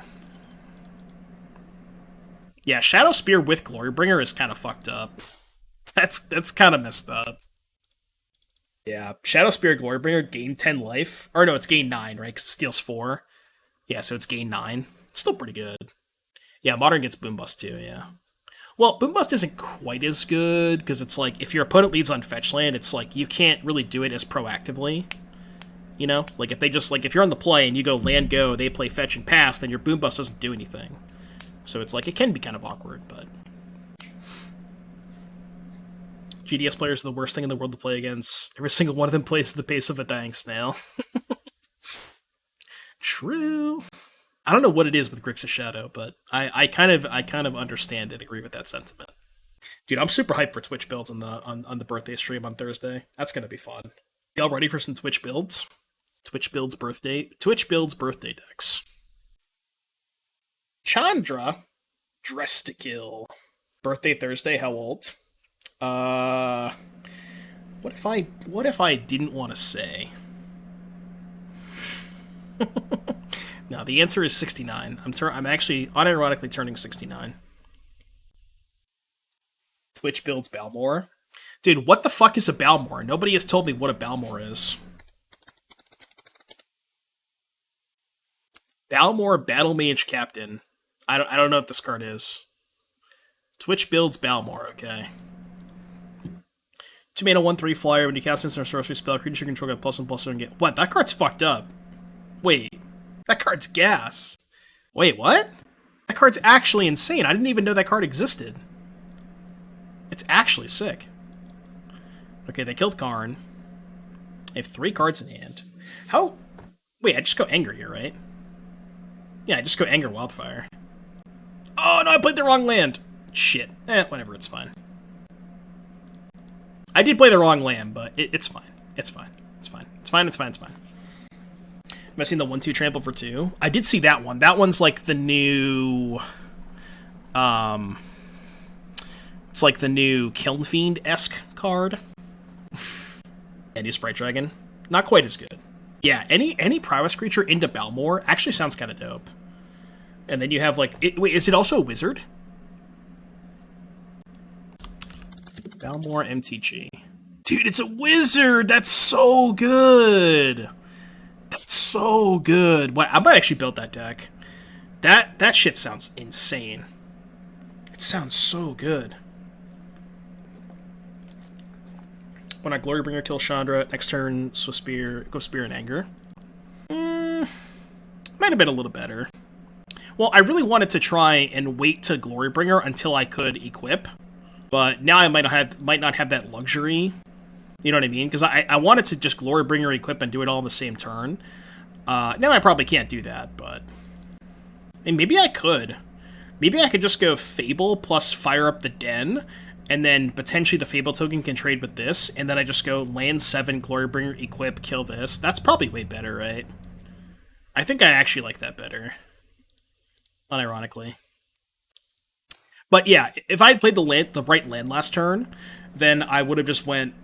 Speaker 1: Yeah, Shadow Spear with Glorybringer is kind of fucked up. That's kind of messed up. Yeah, Shadow Spear, Glorybringer, gain 10 life. Or no, it's gain 9, right? Because it steals 4. Yeah, so it's gain 9. Still pretty good. Yeah, Modern gets Boom Bust too, yeah. Well, Boom Bust isn't quite as good, because it's like, if your opponent leads on fetch land, it's like, you can't really do it as proactively. You know? Like, if they just, like, if you're on the play and you go land go, they play fetch and pass, then your Boom Bust doesn't do anything. So it's like, it can be kind of awkward, but... GDS players are the worst thing in the world to play against. Every single one of them plays at the pace of a dying snail. True. I don't know what it is with Grixis Shadow, but I kind of understand and agree with that sentiment. Dude, I'm super hyped for Twitch builds on the birthday stream on Thursday. That's gonna be fun. Y'all ready for some Twitch builds? Twitch builds birthday decks. Chandra, Dress to Kill. Birthday Thursday, how old? What if I didn't want to say? No, the answer is 69. I'm actually unironically turning 69. Twitch builds Balmor. Dude, what the fuck is a Balmor? Nobody has told me what a Balmor is. Balmor Battle Mage Captain. I don't know what this card is. Twitch builds Balmor, okay. 2 mana, 1/3 flyer. When you cast instant or sorcery spell, creature control got +1/+1 and get. What? That card's fucked up. Wait. That card's gas. Wait, what? That card's actually insane. I didn't even know that card existed. It's actually sick. Okay, they killed Karn. I have 3 cards in hand. How? Wait, I just go Anger here, right? Yeah, I just go Anger Wildfire. Oh, no, I played the wrong land. Shit. Whatever, it's fine. I did play the wrong land, but it's fine. It's fine. It's fine. It's fine. It's fine. It's fine. Am I seeing the 1/2 trample for 2? I did see that one. That one's like the new... It's like the new Kiln Fiend-esque card. And new Sprite Dragon. Not quite as good. Yeah, any prowess creature into Balmor actually sounds kind of dope. And then you have like... wait, is it also a wizard? Balmor MTG. Dude, it's a wizard! That's so good! That's so good. What? I might actually build that deck. That shit sounds insane. It sounds so good. When I Glorybringer kill Chandra, next turn Swiftspear, go Spear and Anger. Might have been a little better. Well, I really wanted to try and wait to Glorybringer until I could equip, but now I might not have that luxury. You know what I mean? Because I wanted to just Glorybringer equip and do it all in the same turn. Now I probably can't do that, but... And maybe I could. Maybe I could just go Fable plus fire up the Den, and then potentially the Fable token can trade with this, and then I just go land 7, Glorybringer, equip, kill this. That's probably way better, right? I think I actually like that better. Unironically. But yeah, if I had played the right land last turn, then I would have just went...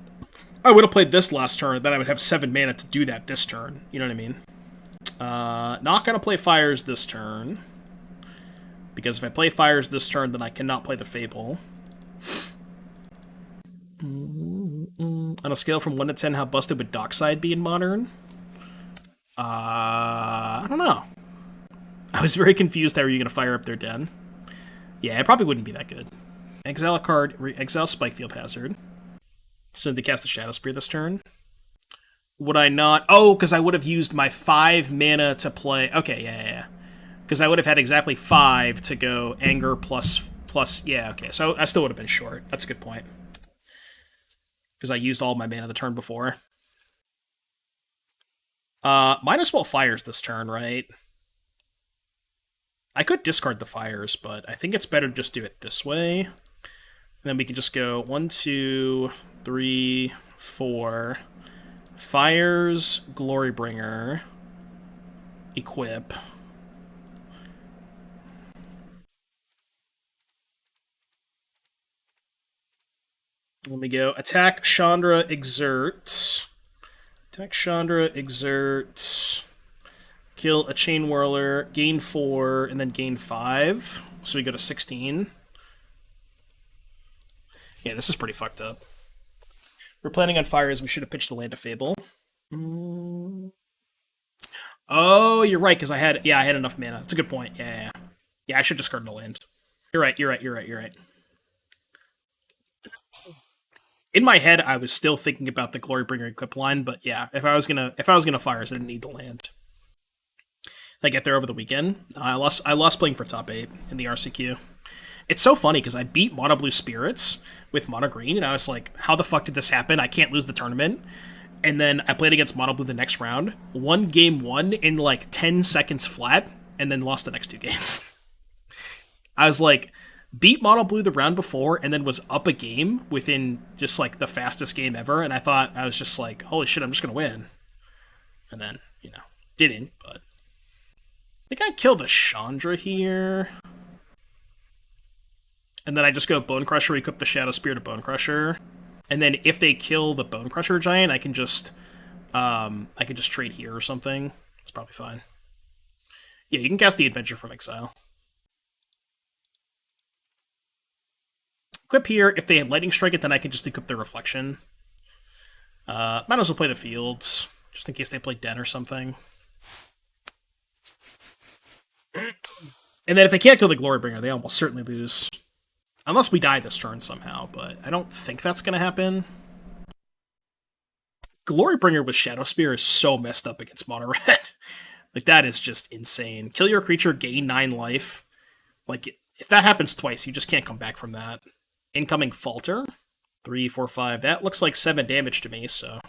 Speaker 1: I would have played this last turn, then I would have 7 mana to do that this turn. You know what I mean? Not gonna play Fires this turn. Because if I play Fires this turn, then I cannot play the Fable. On a scale from 1 to 10, how busted would Dockside be in Modern? I don't know. I was very confused how are you going to fire up their den. Yeah, it probably wouldn't be that good. Exile a card, exile Spikefield Hazard. So they cast the Shadow Spear this turn. Would I not? Oh, because I would have used my 5 mana to play... Okay, yeah. Because I would have had exactly 5 to go Anger plus... Yeah, okay, so I still would have been short. That's a good point. Because I used all my mana the turn before. Might as well Fires this turn, right? I could discard the Fires, but I think it's better to just do it this way. And then we can just go 1, 2, 3, 4. Fires, Glorybringer, equip. Let me go. Attack Chandra, exert. Attack Chandra, exert. Kill a Chain Whirler, gain 4, and then gain 5. So we go to 16. Yeah, this is pretty fucked up. We're planning on Fires. We should have pitched a land to Fable. Oh, you're right, because I had enough mana. That's a good point. Yeah. Yeah, I should discard the land. You're right. In my head, I was still thinking about the Glorybringer equip line, but yeah, if I was gonna Fires, I didn't need the land. Did I get there over the weekend? I lost playing for top 8 in the RCQ. It's so funny because I beat Mono Blue Spirits with Mono Green, and I was like, how the fuck did this happen? I can't lose the tournament. And then I played against Mono Blue the next round, won game 1 in like 10 seconds flat, and then lost the next 2 games. I was like, beat Mono Blue the round before, and then was up a game within just like the fastest game ever, and I was just like, holy shit, I'm just gonna win. And then, didn't, but... I think I kill the Chandra here. And then I just go Bonecrusher, equip the Shadow Spear to Bonecrusher. And then if they kill the Bonecrusher Giant, I can just trade here or something. It's probably fine. Yeah, you can cast the Adventure from exile. Equip here. If they Lightning Strike it, then I can just equip the Reflection. Might as well play the Fields, just in case they play Den or something. And then if they can't kill the Glorybringer, they almost certainly lose. Unless we die this turn somehow, but I don't think that's going to happen. Glorybringer with Shadow Spear is so messed up against mono red. Like, that is just insane. Kill your creature, gain 9 life. Like, if that happens twice, you just can't come back from that. Incoming Falter. 3, 4, 5. That looks like 7 damage to me, so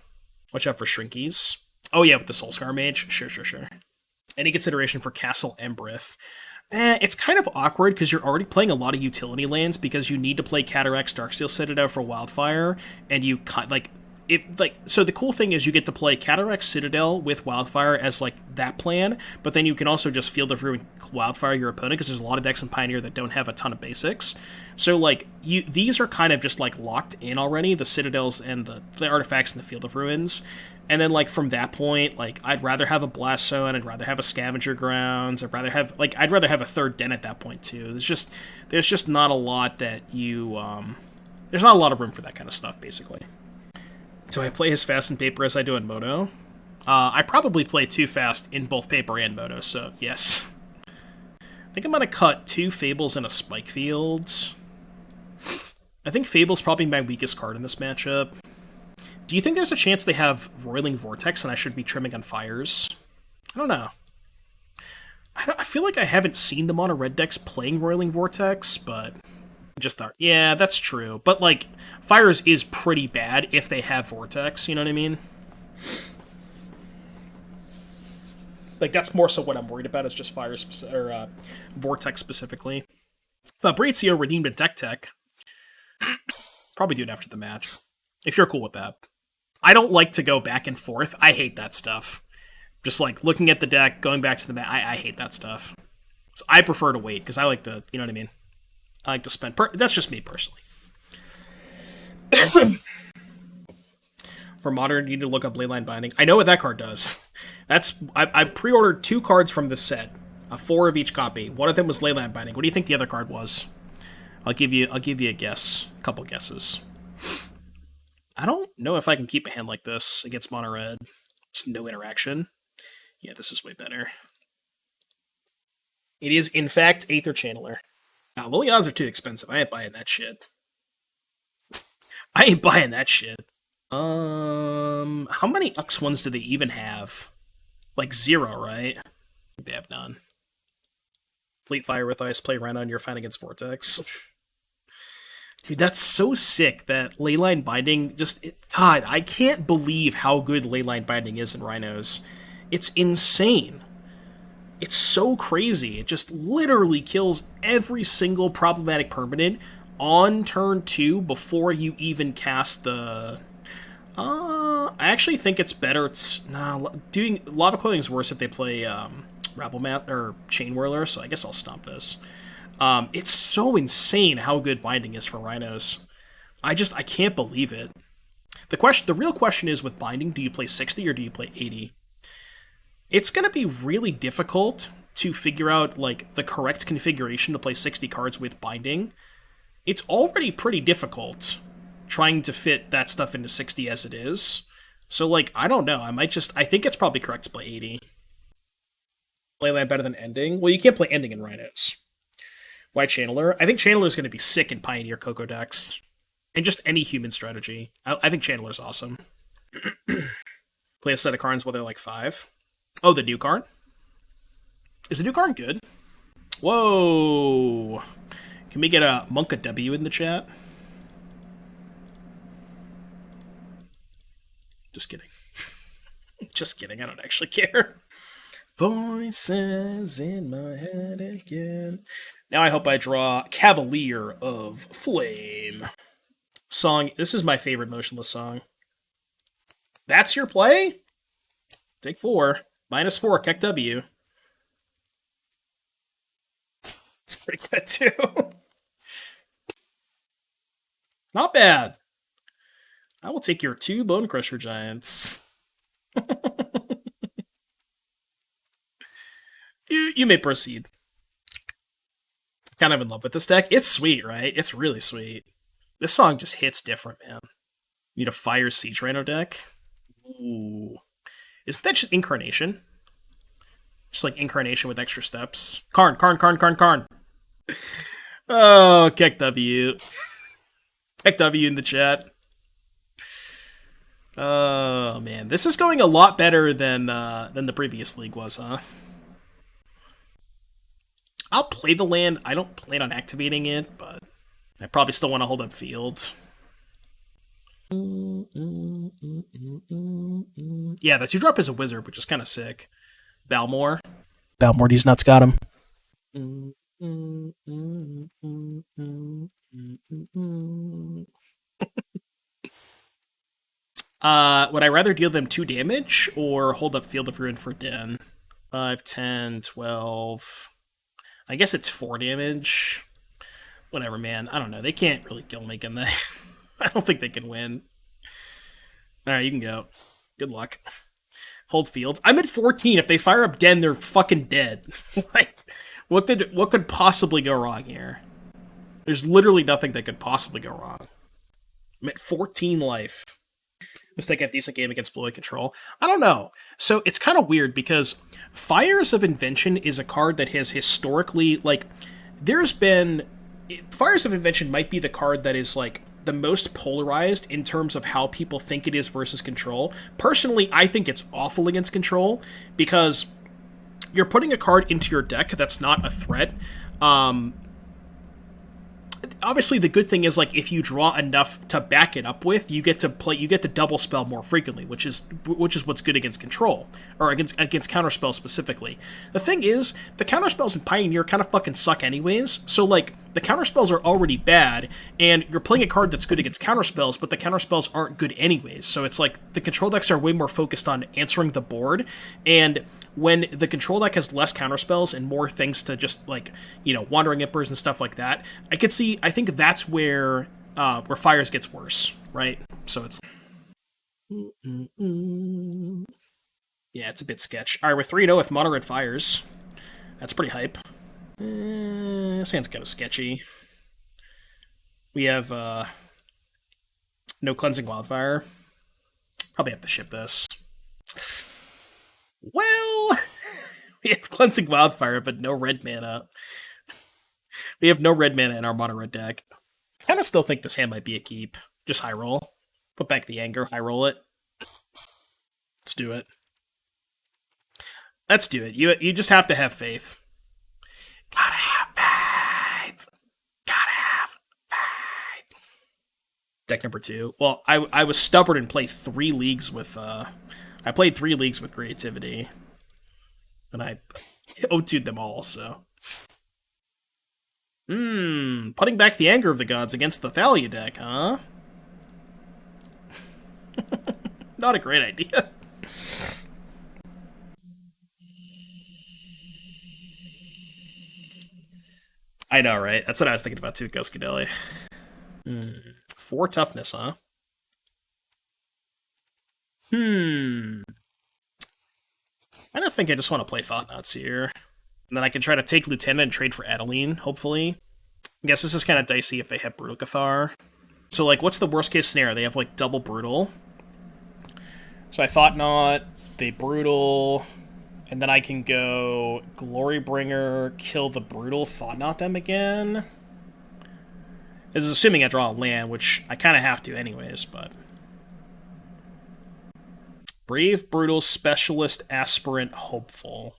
Speaker 1: watch out for Shrinkies. Oh yeah, with the Soulscar Mage. Sure. Any consideration for Castle Embrith? It's kind of awkward because you're already playing a lot of utility lands because you need to play Cataracts, Darksteel Citadel for Wildfire, and you so the cool thing is you get to play Cataract Citadel with Wildfire as like that plan, but then you can also just Field of Ruin Wildfire your opponent because there's a lot of decks in Pioneer that don't have a ton of basics. So like these are kind of just like locked in already, the Citadels and the artifacts in the Field of Ruins. And then like from that point, like I'd rather have a Blast Zone, I'd rather have a Scavenger Grounds, I'd rather have a third Den at that point too. There's just not a lot that there's not a lot of room for that kind of stuff basically. Do I play as fast in paper as I do in Moto? I probably play too fast in both paper and Moto, so yes. I think I'm going to cut 2 Fables and a Spikefield. I think Fable's probably my weakest card in this matchup. Do you think there's a chance they have Roiling Vortex and I should be trimming on Fires? I don't know. I feel like I haven't seen the mono red decks playing Roiling Vortex, but I just thought, yeah, that's true. But, like, Fires is pretty bad if they have Vortex, you know what I mean? Like, that's more so what I'm worried about, is just Fires, or Vortex specifically. Fabrizio redeemed a deck tech. Probably do it after the match, if you're cool with that. I don't like to go back and forth. I hate that stuff. Just, like, looking at the deck, going back to the match, I hate that stuff. So I prefer to wait, because I like to, you know what I mean? I like to spend... That's just me, personally. For Modern, you need to look up Leyline Binding. I know what that card does. I pre-ordered 2 cards from this set. 4 of each copy. One of them was Leyline Binding. What do you think the other card was? I'll give you a guess. A couple guesses. I don't know if I can keep a hand like this against mono red. Just no interaction. Yeah, this is way better. It is, in fact, Aether Channeler. Now, Lily odds are too expensive. I ain't buying that shit. I ain't buying that shit. How many Ux ones do they even have? Like 0, right? They have none. Fleet Fire with Ice, play Rhino, and you're fine against Vortex. Dude, that's so sick that Leyline Binding God, I can't believe how good Leyline Binding is in Rhinos. It's insane. It's so crazy. It just literally kills every single problematic permanent on turn 2 before you even cast the... I actually think it's better... doing Lava Coiling is worse if they play Rabblemat or Chain Whirler, so I guess I'll stomp this. It's so insane how good Binding is for Rhinos. I can't believe it. The real question is, with Binding, do you play 60 or do you play 80? It's going to be really difficult to figure out, like, the correct configuration to play 60 cards with Binding. It's already pretty difficult trying to fit that stuff into 60 as it is. So, like, I don't know. I think it's probably correct to play 80. Play land better than Ending? Well, you can't play Ending in Rhinos. Why Channeler? I think Channeler is going to be sick in Pioneer Coco decks. And just any human strategy. I think Channeler's awesome. Play a set of Karns while they're like 5. Oh, the new Karn? Is the new Karn good? Whoa! Can we get a Monka W in the chat? Just kidding. Just kidding, I don't actually care. Voices in my head again. Now I hope I draw Cavalier of Flame. Song, this is my favorite motionless song. That's your play? Take 4. -4, Keck W. It's pretty good, too. Not bad. I will take your 2 Bonecrusher Giants. You may proceed. Kind of in love with this deck. It's sweet, right? It's really sweet. This song just hits different, man. You need a Fire Siege Rhino deck. Ooh. Isn't that just Incarnation? Just like Incarnation with extra steps. Karn. Oh, Keck W. Keck W in the chat. Oh, man. This is going a lot better than the previous league was, huh? I'll play the land. I don't plan on activating it, but I probably still want to hold up field. Yeah, the 2-drop is a wizard, which is kind of sick. Balmor. Balmor, these nuts got him. Would I rather deal them 2 damage or hold up Field of Ruin for Den? 5, 10, 12... I guess it's 4 damage. Whatever, man. I don't know. They can't really kill me, can they? I don't think they can win. Alright, you can go. Good luck. Hold field. I'm at 14. If they fire up Den, they're fucking dead. Like, what could possibly go wrong here? There's literally nothing that could possibly go wrong. I'm at 14 life. This deck have decent game against blue-eye control. I don't know. So it's kind of weird because Fires of Invention is a card that has historically, like, there's been... Fires of Invention might be the card that is, like, the most polarized in terms of how people think it is versus control. Personally, I think it's awful against control because you're putting a card into your deck that's not a threat. Obviously, the good thing is, like, if you draw enough to back it up with, you get to double spell more frequently, which is what's good against control, or against counterspell specifically. The thing is, the counterspells in Pioneer kind of fucking suck anyways, so, like, the counterspells are already bad, and you're playing a card that's good against counterspells, but the counterspells aren't good anyways, so it's like, the control decks are way more focused on answering the board, and when the control deck has less counterspells and more things to just, like, you know, Wandering Emperors and stuff like that, I think that's where Fires gets worse, right? So it's... Yeah, it's a bit sketch. Alright, we're 3-0 with Mono Red Fires. That's pretty hype. This hand's kind of sketchy. We have no Cleansing Wildfire. Probably have to ship this. Well, we have Cleansing Wildfire, but no red mana. We have no red mana in our mono red deck. I kind of still think this hand might be a keep. Just high roll. Put back the anger, high roll it. Let's do it. Let's do it. You just have to have faith. Gotta have faith. Gotta have faith. Deck number 2. Well, I was stubborn and played 3 leagues with I played 3 leagues with creativity, and I O2'd them all, so. Putting back the anger of the gods against the Thalia deck, huh? Not a great idea. I know, right? That's what I was thinking about too, Cascading. 4 toughness, huh? I don't think I just want to play Thought-Knot Seer. And then I can try to take Lieutenant and trade for Adeline, hopefully. I guess this is kind of dicey if they have Brutal Cathar. So, like, what's the worst case scenario? They have, like, double Brutal. So I Thought-Knot, they Brutal, and then I can go Glorybringer, kill the Brutal, Thought-Knot them again. This is assuming I draw a land, which I kind of have to anyways, but... Brave, Brutal, Specialist, Aspirant, Hopeful.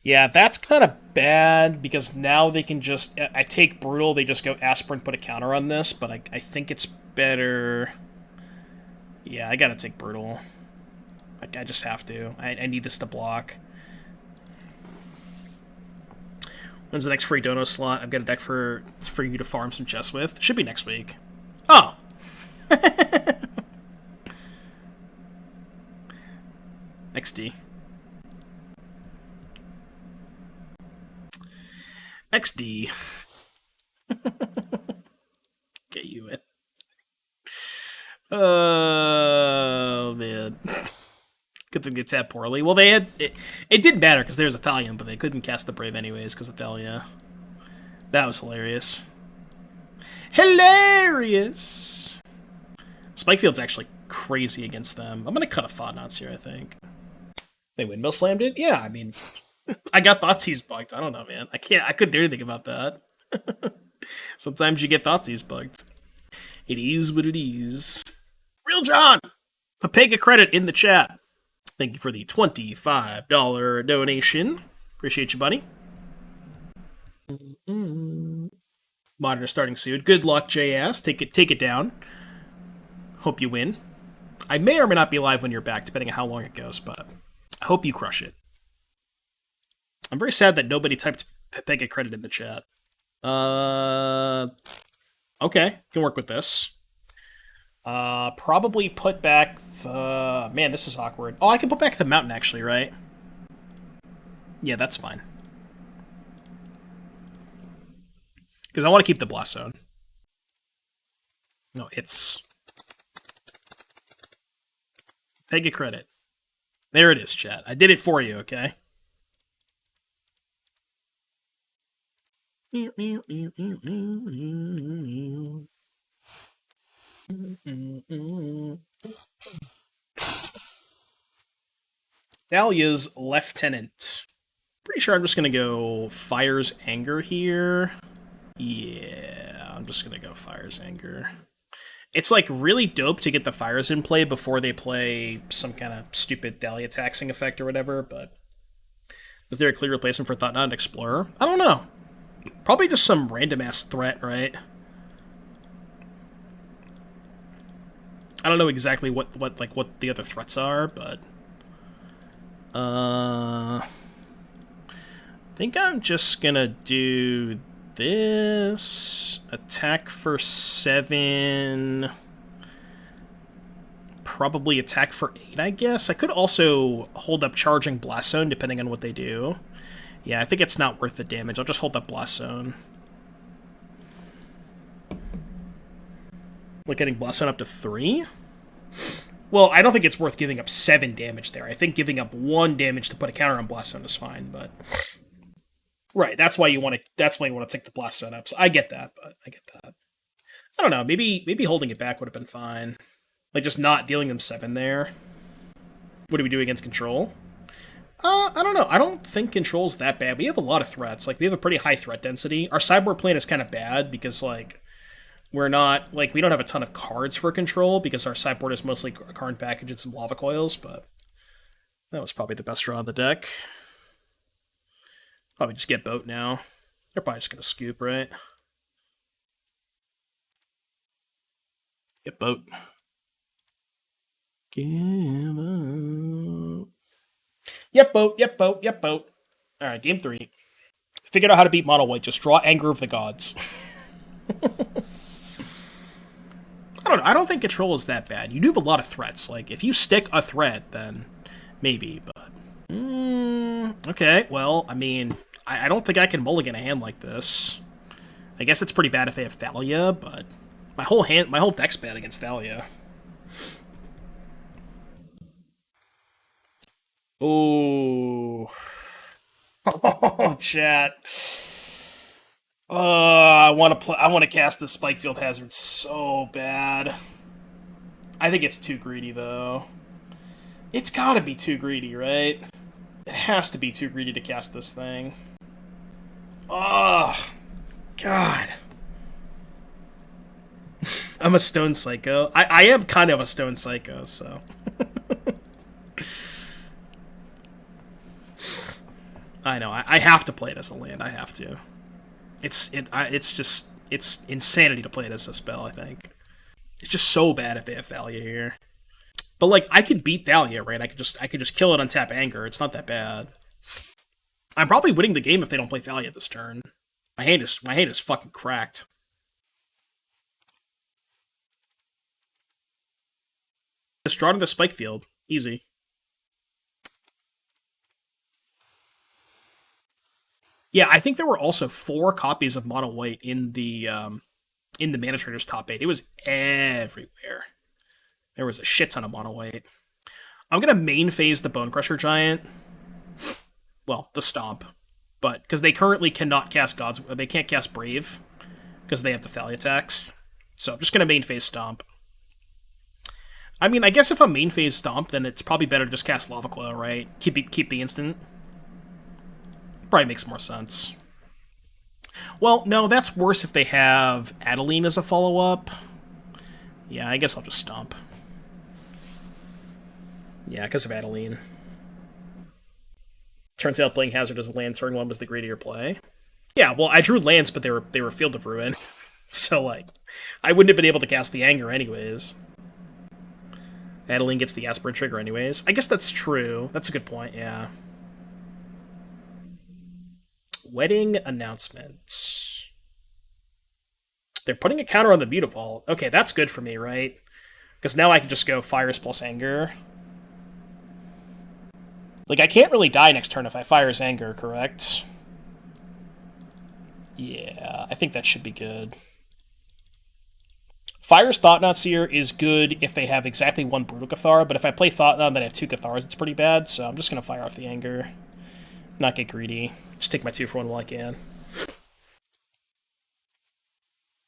Speaker 1: Yeah, that's kind of bad, because now they can just... I take Brutal, they just go Aspirant, put a counter on this, but I think it's better... Yeah, I gotta take Brutal. I just have to. I need this to block. When's the next free dono slot? I've got a deck for you to farm some chests with. Should be next week. Oh! XD. XD. Get you in. Oh, man. Good thing they tapped poorly. Well, they had... It didn't matter because there was a Thalion, but they couldn't cast the Brave anyways because of Thalia. That was hilarious. Hilarious! Spikefield's actually crazy against them. I'm going to cut a Thought-Knot Seer, I think. They windmill slammed it? Yeah, I mean... I got Thoughtseize bugged. I don't know, man. I couldn't do anything about that. Sometimes you get Thoughtseize bugged. It is what it is. Real John! Papega credit in the chat. Thank you for the $25 donation. Appreciate you, buddy. Monitor starting soon. Good luck, JS. Take it down. Hope you win. I may or may not be live when you're back, depending on how long it goes, but I hope you crush it. I'm very sad that nobody typed Papega credit in the chat. Okay, can work with this. Probably put back the... Man, this is awkward. Oh, I can put back the mountain, actually, right? Yeah, that's fine. Because I want to keep the Blast Zone. No, it's... Pega credit. There it is, chat. I did it for you, okay? Thalia's Lieutenant. Pretty sure I'm just gonna go Fire's Anger here. Yeah, I'm just gonna go Fire's Anger. It's like really dope to get the fires in play before they play some kind of stupid Thalia taxing effect or whatever, but is there a clear replacement for Thought-Knot Explorer? I don't know. Probably just some random-ass threat, right? I don't know exactly what the other threats are, but... I think I'm just gonna do this. Attack for 7. Probably attack for 8, I guess. I could also hold up Charging Blast Zone, depending on what they do. Yeah, I think it's not worth the damage. I'll just hold up Blast Zone. Like getting Blast Zone up to 3? Well, I don't think it's worth giving up 7 damage there. I think giving up 1 damage to put a counter on Blast Zone is fine, but... Right, that's why you want to take the Blast Zone up. So I get that, but I get that. I don't know, maybe holding it back would have been fine. Like, just not dealing them 7 there. What do we do against Control? I don't know. I don't think Control's that bad. We have a lot of threats. Like, we have a pretty high threat density. Our sideboard plan is kind of bad because, like, we're not... Like, we don't have a ton of cards for Control because our sideboard is mostly a Karn package and some Lava Coils, but that was probably the best draw on the deck. Probably just get Boat now. They're probably just going to scoop, right? Get Boat. Give up. Yep, Boat, yep, Boat, yep, Boat. Alright, game 3. Figured out how to beat Mono White. Just draw Anger of the Gods. I don't know. I don't think Control is that bad. You do have a lot of threats. Like, if you stick a threat, then maybe, but... okay, well, I mean, I don't think I can mulligan a hand like this. I guess it's pretty bad if they have Thalia, but my whole deck's bad against Thalia. Oh, oh, chat. I want to cast the Spikefield Hazard so bad. I think it's too greedy though. It's gotta be too greedy, right? It has to be too greedy to cast this thing. Oh, God. I'm a stone psycho. I am kind of a stone psycho, so. I know. I have to play it as a land. I have to. It's insanity to play it as a spell, I think. It's just so bad if they have Thalia here. But like I could beat Thalia, right? I could just kill it on tap Anger. It's not that bad. I'm probably winning the game if they don't play Thalia this turn. My hand is fucking cracked. Just draw to the Spikefield. Easy. Yeah, I think there were also 4 copies of Mono White in the Mana Trader's top 8. It was everywhere. There was a shit ton of Mono White. I'm gonna main phase the Bonecrusher Giant. Well, the Stomp. But, because they currently cannot cast Gods, they can't cast Brave, because they have the Thalia attacks. So I'm just gonna main phase Stomp. I mean, I guess if I'm main phase Stomp, then it's probably better to just cast Lava Coil, right? Keep the instant. Probably makes more sense. Well, no, that's worse if they have Adeline as a follow-up. Yeah, I guess I'll just Stomp. Yeah, because of Adeline. Turns out playing Hazard as a land turn 1 was the greedier play. Yeah, well, I drew lands, but they were Field of Ruin. So, like, I wouldn't have been able to cast the Anger anyways. Adeline gets the Aspirant trigger anyways. I guess that's true. That's a good point, yeah. Wedding announcement. They're putting a counter on the Mutavault. Okay, that's good for me, right? Because now I can just go Fires plus Anger. Like, I can't really die next turn if I Fires Anger, correct? Yeah, I think that should be good. Fire's Thought-Knot Seer is good if they have exactly one Brutal Cathar, but if I play Thought-Knot and then I have 2 Cathars, it's pretty bad, so I'm just going to fire off the Anger. Not get greedy. Just take my 2 for 1 while I can.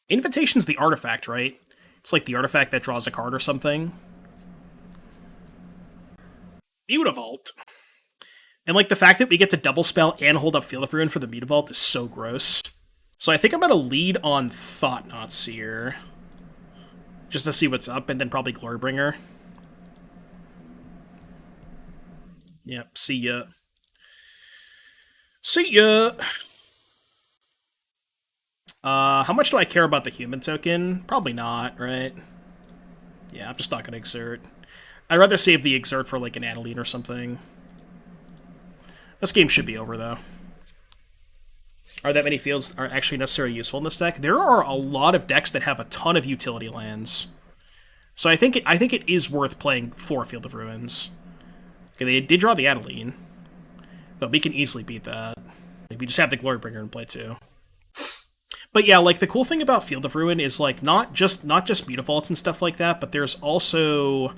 Speaker 1: Invitation's the artifact, right? It's like the artifact that draws a card or something. Mutavault. And like the fact that we get to double spell and hold up Field of Ruin for the Mutavault is so gross. So I think I'm going to lead on Thought-Knot Seer. Just to see what's up, and then probably Glorybringer. Yep, see ya. See ya! How much do I care about the human token? Probably not, right? Yeah, I'm just not gonna exert. I'd rather save the exert for, like, an Adeline or something. This game should be over, though. Are that many fields are actually necessarily useful in this deck? There are a lot of decks that have a ton of utility lands. So I think it is worth playing 4 Field of Ruins. Okay, they did draw the Adeline. But we can easily beat that. We just have the Glorybringer in play too. But yeah, like, the cool thing about Field of Ruin is, like, not just Mutavaults and stuff like that, but there's also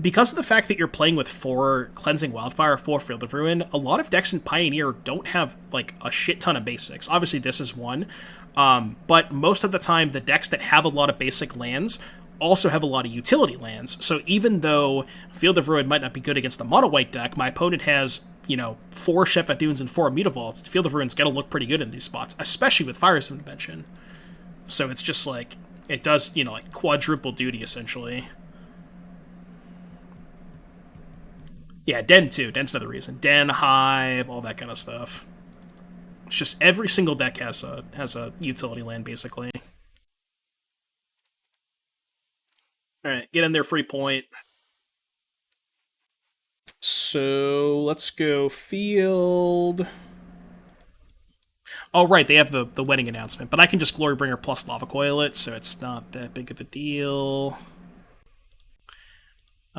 Speaker 1: because of the fact that you're playing with 4 Cleansing Wildfire, 4 Field of Ruin, a lot of decks in Pioneer don't have, like, a shit ton of basics. Obviously, this is one. But most of the time, the decks that have a lot of basic lands also have a lot of utility lands. So even though Field of Ruin might not be good against a mono-white deck, my opponent has, you know, 4 Shephet Dunes and 4 Mutavaults. Field of Ruin's gonna look pretty good in these spots, especially with Fires of Invention. So it's just, like, it does, you know, like, quadruple duty, essentially. Yeah, Den too. Den's another reason. Den, Hive, all that kind of stuff. It's just every single deck has a utility land, basically. Alright, get in there, free point. So, let's go field. Oh, right, they have the wedding announcement, but I can just Glorybringer plus Lava Coil it, so it's not that big of a deal.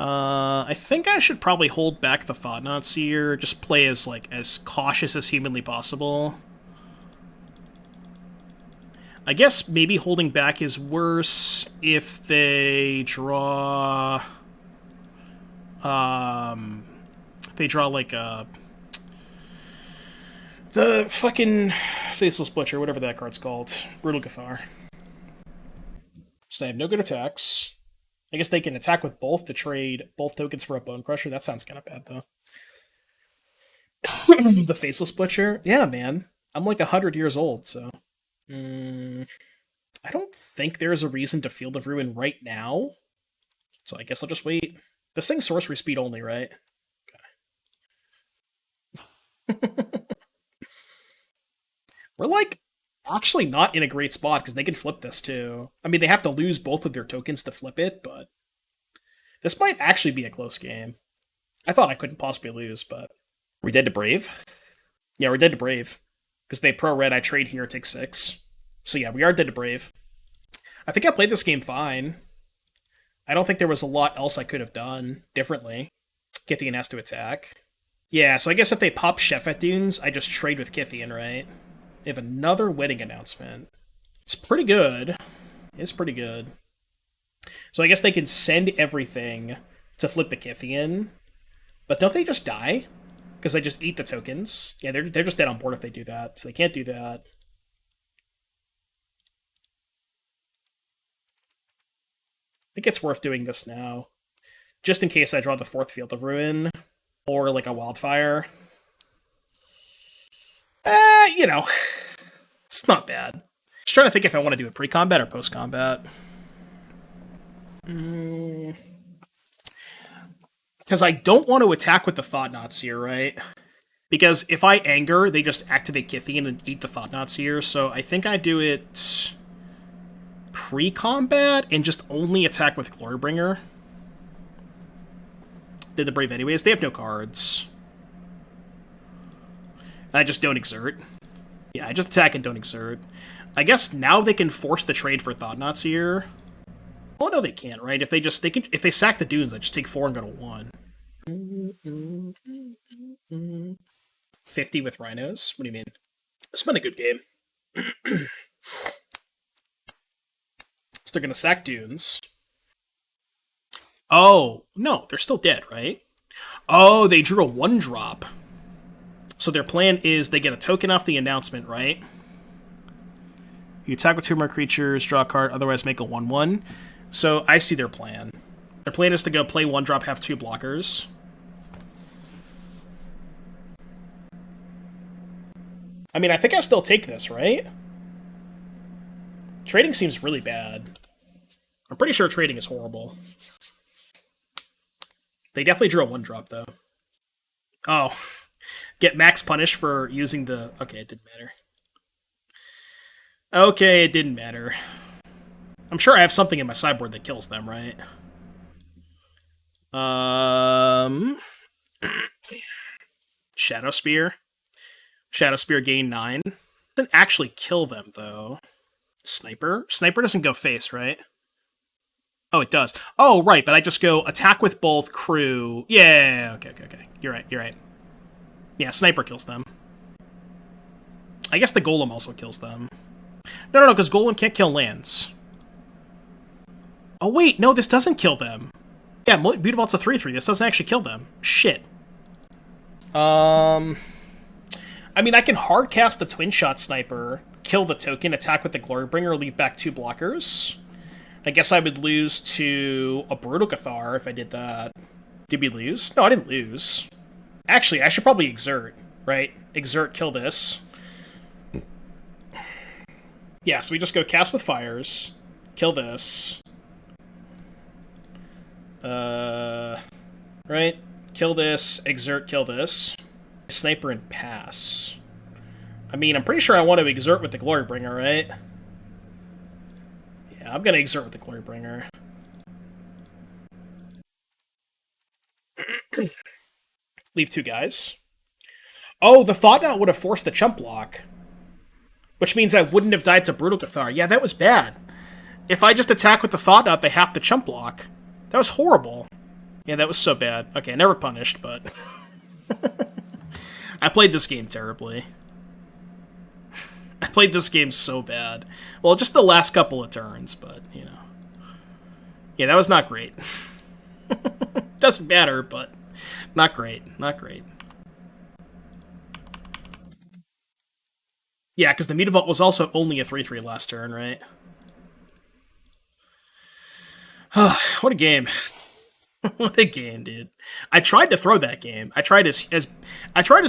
Speaker 1: I think I should probably hold back the Thought-Knot Seer, just play as, like, as cautious as humanly possible. I guess maybe holding back is worse if they draw... like, the fucking Faceless Butcher, whatever that card's called. Brutal Cathar. So they have no good attacks. I guess they can attack with both to trade both tokens for a Bonecrusher. That sounds kind of bad, though. The Faceless Butcher? Yeah, man. I'm like 100 years old, so... I don't think there's a reason to Field of Ruin right now. So I guess I'll just wait. This thing's sorcery speed only, right? Okay. We're, like, actually not in a great spot, because they can flip this, too. I mean, they have to lose both of their tokens to flip it, but... this might actually be a close game. I thought I couldn't possibly lose, but... We're dead to Brave? Yeah, we're dead to Brave. Because they pro-red, I trade here, take 6. So yeah, we are dead to Brave. I think I played this game fine. I don't think there was a lot else I could have done differently. Kithian has to attack. Yeah, so I guess if they pop Shephet Dunes, I just trade with Kithian, right? They have another wedding announcement. It's pretty good. It's pretty good. So I guess they can send everything to flip the Kithian, but don't they just die? Because they just eat the tokens. Yeah, they're just dead on board if they do that, so they can't do that. I think it's worth doing this now, just in case I draw the 4th Field of Ruin, or like a Wildfire. You know, it's not bad. Just trying to think if I want to do it pre-combat or post-combat. Because I don't want to attack with the Thought-Knot Seer, right? Because if I anger, they just activate Kithian and eat the Thought-Knot Seer, so I think I do it pre-combat and just only attack with Glorybringer. Did the Brave anyways. They have no cards. I just don't exert. Yeah, I just attack and don't exert. I guess now they can force the trade for Thought-Knot Seer. Oh no, they can't, right? If they sack the dunes, I just take 4 and go to 1. 50 with rhinos? What do you mean? It's been a good game. So they're gonna sack dunes. Oh, no, they're still dead, right? Oh, they drew a 1-drop. So their plan is they get a token off the announcement, right? You attack with 2 more creatures, draw a card, otherwise make a 1/1. So I see their plan. Their plan is to go play 1-drop, have 2 blockers. I mean, I think I still take this, right? Trading seems really bad. I'm pretty sure trading is horrible. They definitely drew a 1-drop, though. Oh. Get max punish for using the... Okay, it didn't matter. Okay, it didn't matter. I'm sure I have something in my sideboard that kills them, right? Shadow Spear. Shadow Spear gain 9. Doesn't actually kill them, though. Sniper? Sniper doesn't go face, right? Oh, it does. Oh, right, but I just go attack with both crew. Yeah, okay. You're right. Yeah, Sniper kills them. I guess the Golem also kills them. No, because Golem can't kill lands. Oh, wait, no, this doesn't kill them. Yeah, Beautivault's a 3/3. This doesn't actually kill them. Shit. I mean, I can hardcast the Twinshot Sniper, kill the token, attack with the Glorybringer, leave back 2 blockers. I guess I would lose to a Brutal Cathar if I did that. Did we lose? No, I didn't lose. Actually, I should probably exert, right? Exert, kill this. Yeah, so we just go cast with fires, kill this. Right? Kill this, exert, kill this. Sniper and pass. I mean, I'm pretty sure I want to exert with the Glorybringer, right? Yeah, I'm gonna exert with the Glorybringer. Leave 2 guys. Oh, the Thought-Knot would have forced the chump block. Which means I wouldn't have died to Brutal Cathar. Yeah, that was bad. If I just attack with the Thought-Knot, they have to chump block. That was horrible. Yeah, that was so bad. Okay, never punished, but... I played this game terribly. I played this game so bad. Well, just the last couple of turns, but, you know. Yeah, that was not great. Doesn't matter, but not great. Not great. Yeah, because the Meteor was also only a 3/3 last turn, right? What a game. What a game, dude. I tried to throw that game. I tried as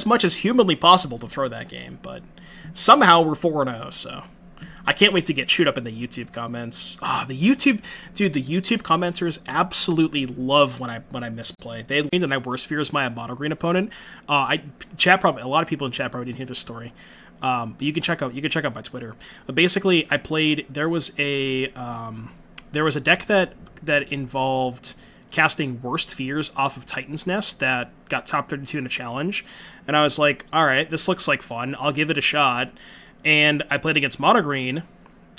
Speaker 1: much as humanly possible to throw that game, but somehow we're 4-0, so I can't wait to get chewed up in the YouTube comments. The YouTube commenters absolutely love when I misplay. They lean and I worse fear as my mono green opponent. A lot of people in chat probably didn't hear this story. But you can check out my Twitter. But basically, I played. There was a deck that involved casting Worst Fears off of Titan's Nest that got top 32 in a challenge, and I was like, all right, this looks like fun. I'll give it a shot. And I played against Mono Green,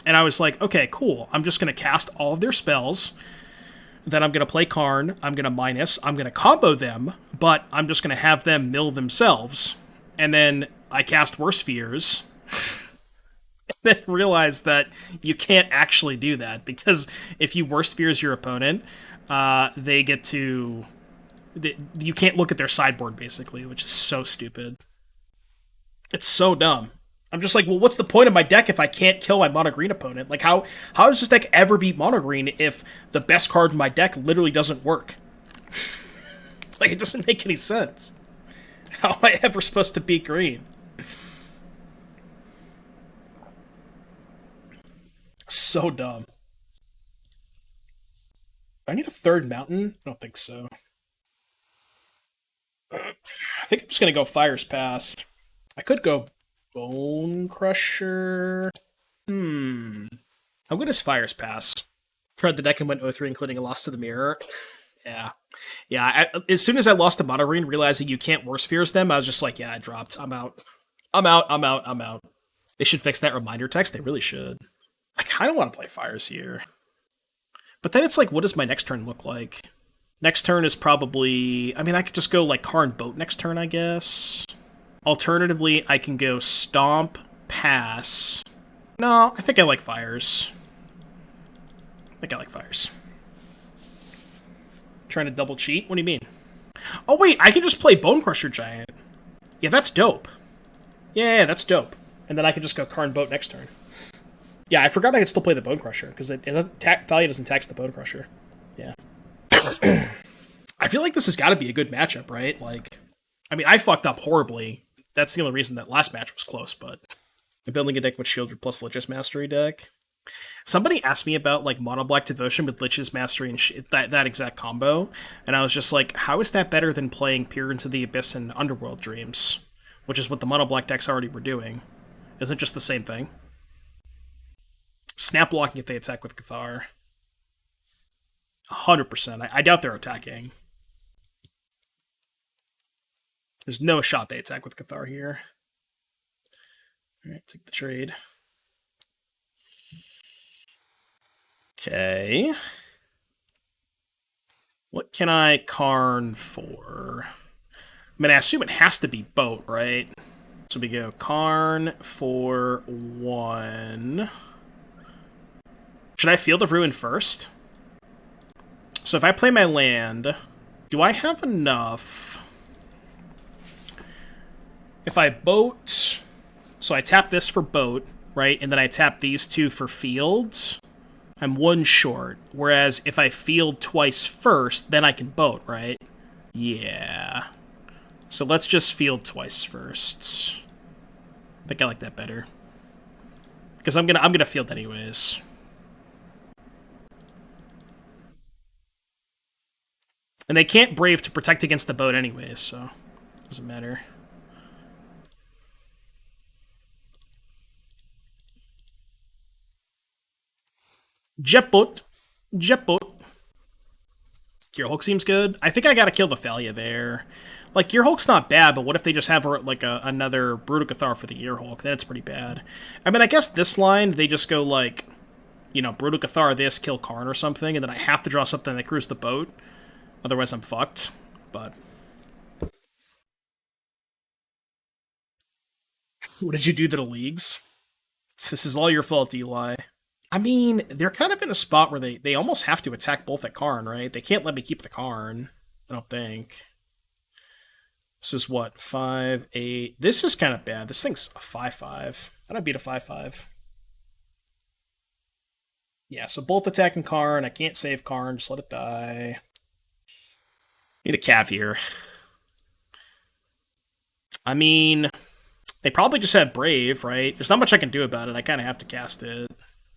Speaker 1: and I was like, okay, cool. I'm just gonna cast all of their spells. Then I'm gonna play Karn. I'm gonna minus. I'm gonna combo them, but I'm just gonna have them mill themselves. And then I cast Worst Fears. then realize that you can't actually do that, because if you worst fears your opponent, they get to... you can't look at their sideboard, basically, which is so stupid. It's so dumb. I'm just like, well, what's the point of my deck if I can't kill my mono-green opponent? Like, how does this deck ever beat mono-green if the best card in my deck literally doesn't work? Like, it doesn't make any sense. How am I ever supposed to beat green? So dumb. I need a third mountain? I don't think so. I think I'm just going to go Fire's Path. I could go Bonecrusher. How good is Fire's Pass? Tried the deck and went 0-3, including a loss to the mirror. Yeah. Yeah, as soon as I lost to Mono-Green, realizing you can't worse fears them, I was just like, yeah, I dropped. I'm out. I'm out. They should fix that reminder text. They really should. I kind of want to play Fires here. But then it's like, what does my next turn look like? Next turn is probably... I mean, I could just go, like, Karn Boat next turn, I guess. Alternatively, I can go Stomp, Pass. No, I think I like Fires. Trying to double cheat? What do you mean? Oh, wait, I can just play Bonecrusher Giant. Yeah, that's dope. Yeah, that's dope. And then I can just go Karn Boat next turn. Yeah, I forgot I could still play the Bonecrusher, because Thalia doesn't tax the Bonecrusher. Yeah. I feel like this has got to be a good matchup, right? Like, I mean, I fucked up horribly. That's the only reason that last match was close, but I'm building a deck with Shieldred plus Lich's Mastery deck. Somebody asked me about, like, Mono Black Devotion with Lich's Mastery and that exact combo, and I was just like, how is that better than playing Peer into the Abyss and Underworld Dreams? Which is what the Mono Black decks already were doing. Isn't it just the same thing? Snap blocking if they attack with Cathar. 100%. I doubt they're attacking. There's no shot they attack with Cathar here. Alright, take the trade. Okay. What can I Karn for? I mean, I assume it has to be Boat, right? So we go Karn for 1. Should I Field of Ruin first? So if I play my land, do I have enough? If I Boat, so I tap this for Boat, right? And then I tap these two for Field, I'm 1 short. Whereas if I Field twice first, then I can Boat, right? Yeah. So let's just Field twice first. I think I like that better. Because I'm gonna Field anyways. And they can't Brave to protect against the Boat anyways, so it doesn't matter. Jetboat. Gearhulk seems good. I think I gotta kill the Thalia there. Like, Gearhulk's not bad, but what if they just have like another Brutal Cathar for the Gearhulk? Then it's pretty bad. I mean, I guess this line, they just go like, you know, Brutal Cathar this, kill Karn or something, and then I have to draw something that crews the Boat. Otherwise, I'm fucked. But what did you do to the leagues? This is all your fault, Eli. I mean, they're kind of in a spot where they almost have to attack both at Karn, right? They can't let me keep the Karn, I don't think. This is what, 5, 8... This is kind of bad. This thing's a 5-5. I don't beat a 5-5. Yeah, so both attacking Karn. I can't save Karn. Just let it die. Need a Cav here. I mean, they probably just had Brave, right? There's not much I can do about it. I kind of have to cast it.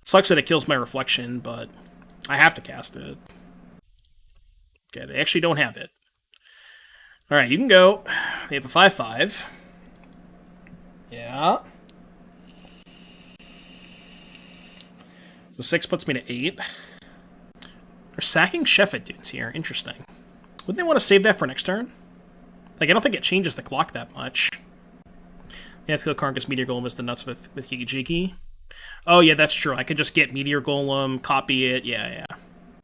Speaker 1: Sucks that it kills my Reflection, but I have to cast it. Okay, they actually don't have it. Alright, you can go. They have a 5-5. Yeah. So 6 puts me to 8. They're sacking Shephet Dunes here. Interesting. Wouldn't they want to save that for next turn? Like, I don't think it changes the clock that much. Yeah, let's go Karn because Meteor Golem is the nuts with Hiki Jiki. Oh, yeah, that's true. I could just get Meteor Golem, copy it. Yeah.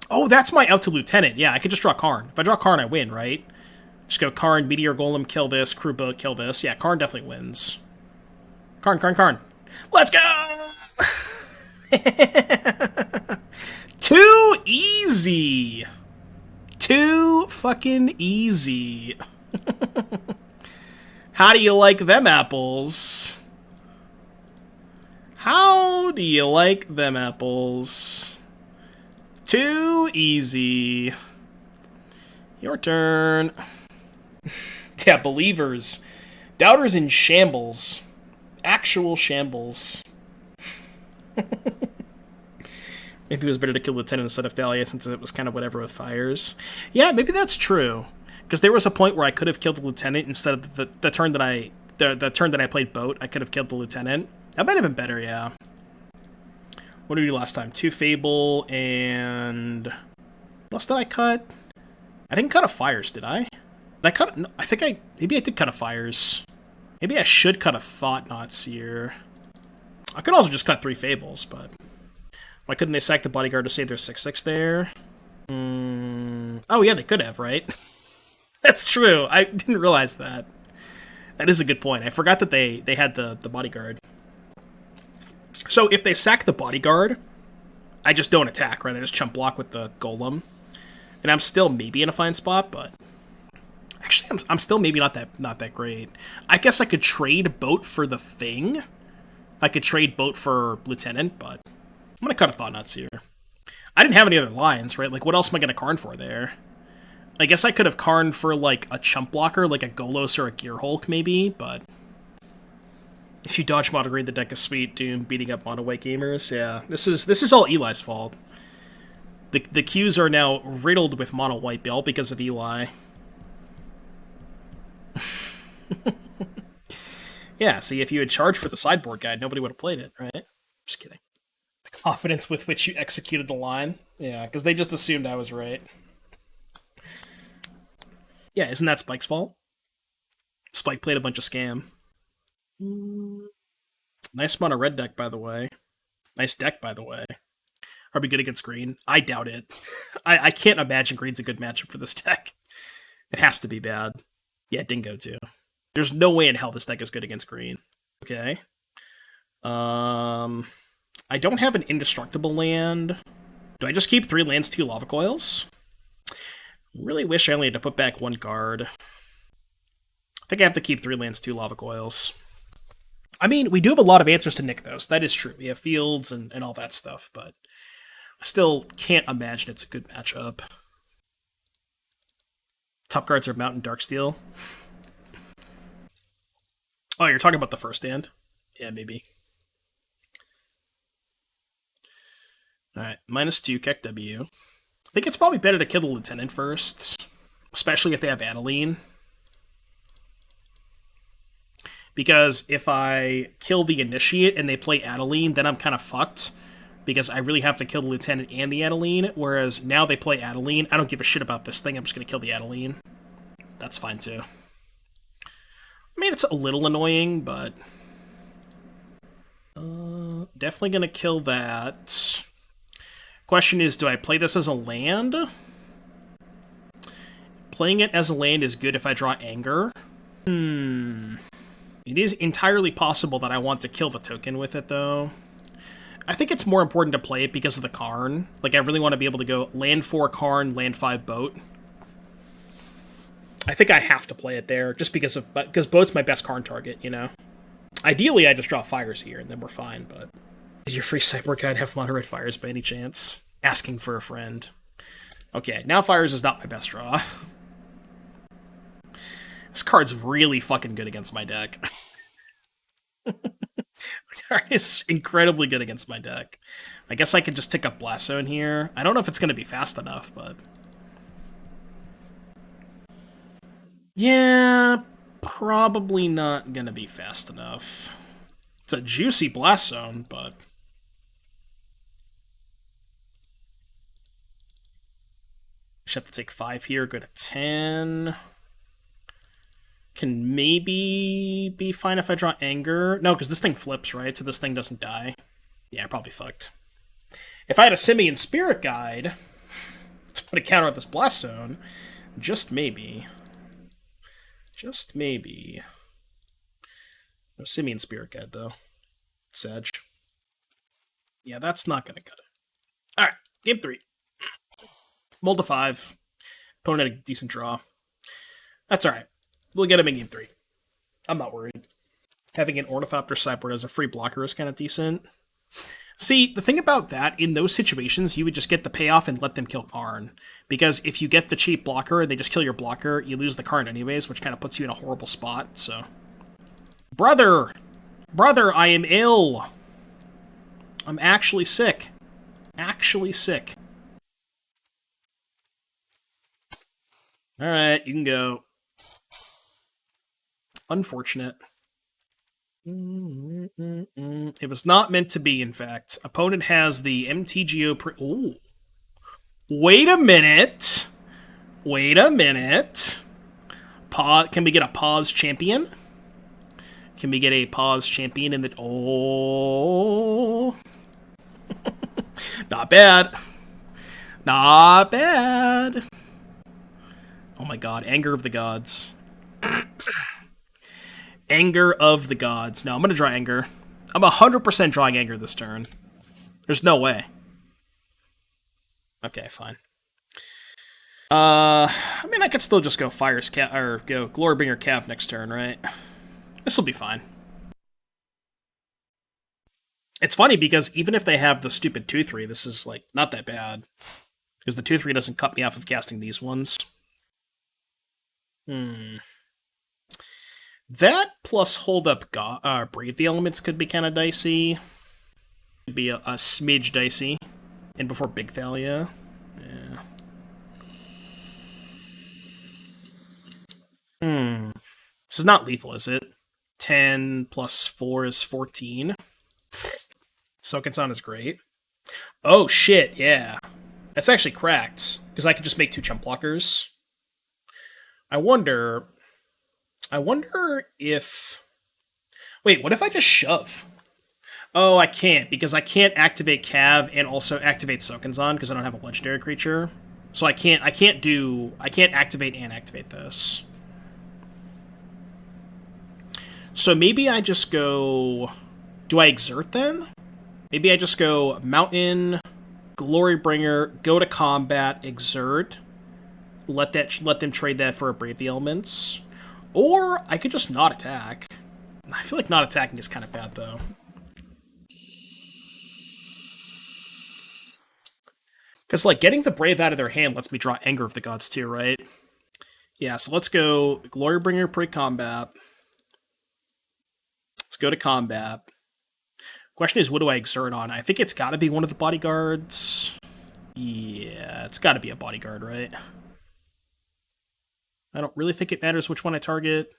Speaker 1: Oh, that's my out to Lieutenant. Yeah, I could just draw Karn. If I draw Karn, I win, right? Just go Karn, Meteor Golem, kill this, Crew Boat, kill this. Yeah, Karn definitely wins. Karn. Let's go! Too easy. Too fucking easy. How do you like them apples? How do you like them apples? Too easy. Your turn. Yeah, believers. Doubters in shambles. Actual shambles. Maybe it was better to kill Lieutenant instead of Thalia since it was kind of whatever with fires. Yeah, maybe that's true. Because there was a point where I could have killed the Lieutenant instead of the turn that the turn that I played Boat. I could have killed the Lieutenant. That might have been better, yeah. What did we do last time? 2 Fable and... What else did I cut? I didn't cut a Fires, did I? Did I cut... No, I think I... Maybe I did cut a Fires. Maybe I should cut a Thought-Knot Seer. I could also just cut 3 Fables, but... Why couldn't they sack the Bodyguard to save their 6/6 there? Oh yeah, they could have, right? That's true. I didn't realize that. That is a good point. I forgot that they had the Bodyguard. So if they sack the Bodyguard, I just don't attack, right? I just chump block with the Golem. And I'm still maybe in a fine spot, but... Actually, I'm still maybe not that great. I guess I could trade Boat for the Thing. I could trade Boat for Lieutenant, but... I'm gonna cut a Thought-Knot Seer. I didn't have any other lines, right? Like, what else am I gonna Karn for there? I guess I could have Karn for, like, a chump blocker, like a Golos or a Gearhulk, maybe, but... If you dodge mono green, the deck is sweet. Doom beating up mono white gamers. Yeah, this is all Eli's fault. The queues are now riddled with mono white all because of Eli. Yeah, see, if you had charged for the sideboard guide, nobody would have played it, right? Just kidding. The confidence with which you executed the line. Yeah, because they just assumed I was right. Yeah, isn't that Spike's fault? Spike played a bunch of scam. Nice mono red deck, by the way. Nice deck, by the way. Are we good against green? I doubt it. I can't imagine green's a good matchup for this deck. It has to be bad. Yeah, Dingo too. There's no way in hell this deck is good against green. Okay. I don't have an indestructible land. Do I just keep 3 lands, 2 Lava Coils? Really wish I only had to put back 1 card. I think I have to keep 3 lands, 2 Lava Coils. I mean, we do have a lot of answers to Nick, though, so that is true. We have fields and all that stuff, but I still can't imagine it's a good matchup. Top cards are Mountain Darksteel. Oh, you're talking about the first hand? Yeah, maybe. Alright, -2, Keck W. I think it's probably better to kill the Lieutenant first, especially if they have Adeline. Because if I kill the Initiate and they play Adeline, then I'm kind of fucked. Because I really have to kill the Lieutenant and the Adeline, whereas now they play Adeline. I don't give a shit about this thing, I'm just going to kill the Adeline. That's fine too. I mean, it's a little annoying, but... definitely going to kill that. Question is, do I play this as a land? Playing it as a land is good if I draw Anger. It is entirely possible that I want to kill the token with it, though. I think it's more important to play it because of the Karn. Like, I really want to be able to go land 4 Karn, land 5 Boat. I think I have to play it there, just because Boat's my best Karn target, you know? Ideally, I just draw Fires here, and then we're fine, but... Did your free sideboard guide have mono red Fires by any chance? Asking for a friend. Okay, now Fires is not my best draw. This card's really fucking good against my deck. The card is incredibly good against my deck. I guess I could just tick up Blast Zone here. I don't know if it's going to be fast enough, but... Yeah, probably not going to be fast enough. It's a juicy Blast Zone, but... Should have to take 5 here, go to 10... Can maybe be fine if I draw Anger. No, because this thing flips, right? So this thing doesn't die. Yeah, probably fucked. If I had a Simian Spirit Guide to put a counter on this Blast Zone, just maybe. Just maybe. No Simian Spirit Guide, though. Sedge. Yeah, that's not going to cut it. All right, game 3. Mull to 5. Opponent had a decent draw. That's all right. We'll get him in game 3. I'm not worried. Having an Ornithopter Sideboard as a free blocker is kind of decent. See, the thing about that, in those situations, you would just get the payoff and let them kill Karn. Because if you get the cheap blocker and they just kill your blocker, you lose the Karn anyways, which kind of puts you in a horrible spot, so... Brother! Brother, I am ill! I'm actually sick. Actually sick. Alright, you can go. Unfortunate. It was not meant to be, in fact. Opponent has the MTGO Ooh. Wait a minute. Wait a minute. Can we get a pause champion? Can we get a pause champion in the... Oh. Not bad. Not bad. Oh my god, Anger of the Gods. Anger of the Gods. No, I'm going to draw Anger. I'm 100% drawing Anger this turn. There's no way. Okay, fine. I mean, I could still just go go Glorybringer Cav next turn, right? This will be fine. It's funny because even if they have the stupid 2-3, this is, like, not that bad. Because the 2-3 doesn't cut me off of casting these ones. That plus hold up Brave the Elements could be kind of dicey. Could be a smidge dicey. And before Big Thalia. Yeah. This is not lethal, is it? 10 plus 4 is 14. Sokenzan is great. Oh shit, yeah. That's actually cracked. Because I can just make 2 chump blockers. I wonder if... Wait, what if I just shove? Oh, I can't, because I can't activate Cav and also activate Sokenzan, because I don't have a legendary creature. So I can't activate and activate this. So maybe I just go... Do I exert then? Maybe I just go Mountain, Glorybringer, go to combat, exert. Let them trade that for a Brave the Elements. Or I could just not attack. I feel like not attacking is kind of bad, though. Because, like, getting the Brave out of their hand lets me draw Anger of the Gods, too, right? Yeah, so let's go Glorybringer pre-combat. Let's go to combat. Question is, what do I exert on? I think it's got to be one of the bodyguards. Yeah, it's got to be a bodyguard, right? I don't really think it matters which one I target.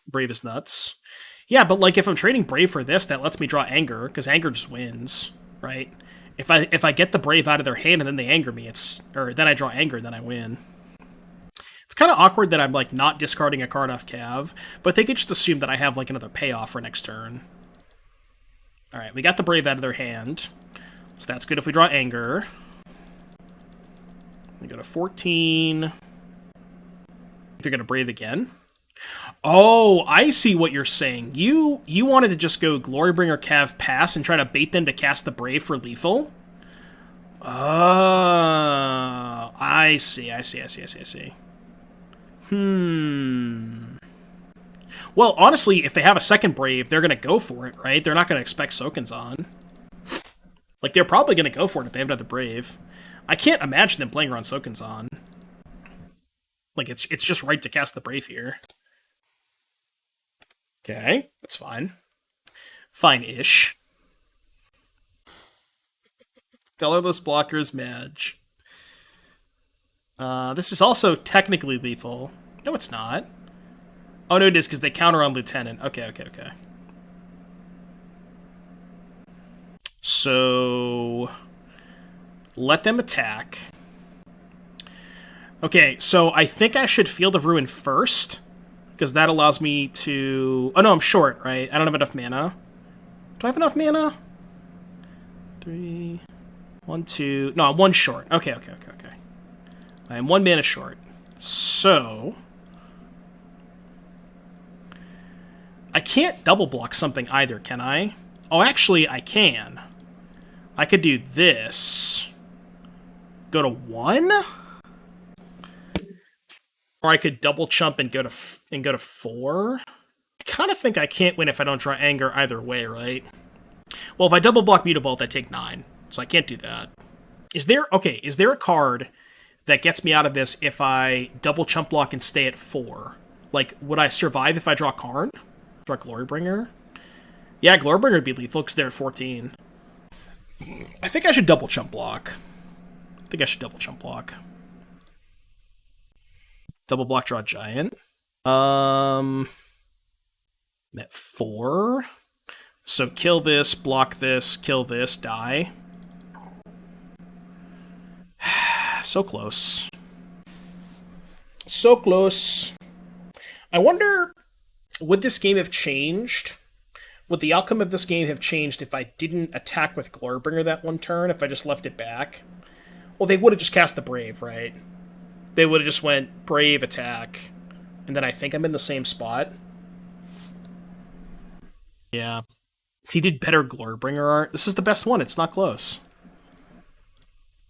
Speaker 1: Brave is nuts. Yeah, but like if I'm trading Brave for this, that lets me draw Anger, because Anger just wins, right? If I get the Brave out of their hand and then they anger me, then I draw Anger, then I win. It's kind of awkward that I'm like not discarding a card off Cav, but they could just assume that I have like another payoff for next turn. Alright, we got the Brave out of their hand. So that's good if we draw Anger. We go to 14. They're going to Brave again. Oh, I see what you're saying. You wanted to just go Glorybringer Cav pass and try to bait them to cast the Brave for lethal? I see. Well, honestly, if they have a second Brave, they're going to go for it, right? They're not going to expect Sokenzan. Like, they're probably going to go for it if they have another Brave. I can't imagine them playing around Sokenzan. Like, it's just right to cast the Brave here. Okay, that's fine. Fine-ish. Colorless blockers match. This is also technically lethal. No, it's not. Oh, no, it is, because they counter on Lieutenant. Okay. So... let them attack. Okay, so I think I should Field of Ruin first, because that allows me to... Oh, no, I'm short, right? I don't have enough mana. Do I have enough mana? 3... 1, 2... No, I'm 1 short. Okay. I am 1 mana short. So... I can't double block something either, can I? Oh, actually, I can. I could do this. Go to 1? Or I could double chump and go to 4. I kind of think I can't win if I don't draw Anger either way, right? Well, if I double block Mutavault, I take 9. So I can't do that. Is there a card that gets me out of this if I double chump block and stay at 4? Like, would I survive if I draw Karn? Draw Glorybringer? Yeah, Glorybringer would be lethal because they're at 14. I think I should double chump block. Double block, draw Giant. I'm at 4. So kill this, block this, kill this, die. So close. So close. I wonder, would this game have changed? Would the outcome of this game have changed if I didn't attack with Glorybringer that one turn, if I just left it back? Well, they would have just cast the Brave, right? They would have just went Brave, attack, and then I think I'm in the same spot. Yeah. He did better Glorybringer art. This is the best one. It's not close.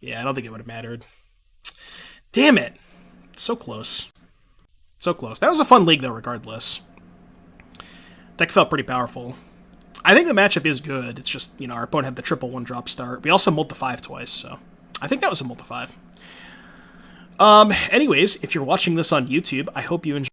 Speaker 1: Yeah, I don't think it would have mattered. Damn it. So close. So close. That was a fun league, though, regardless. Deck felt pretty powerful. I think the matchup is good. It's just, our opponent had the triple 1-drop start. We also mulled the 5 twice, so I think that was a multi 5. Anyways, if you're watching this on YouTube, I hope you enjoy.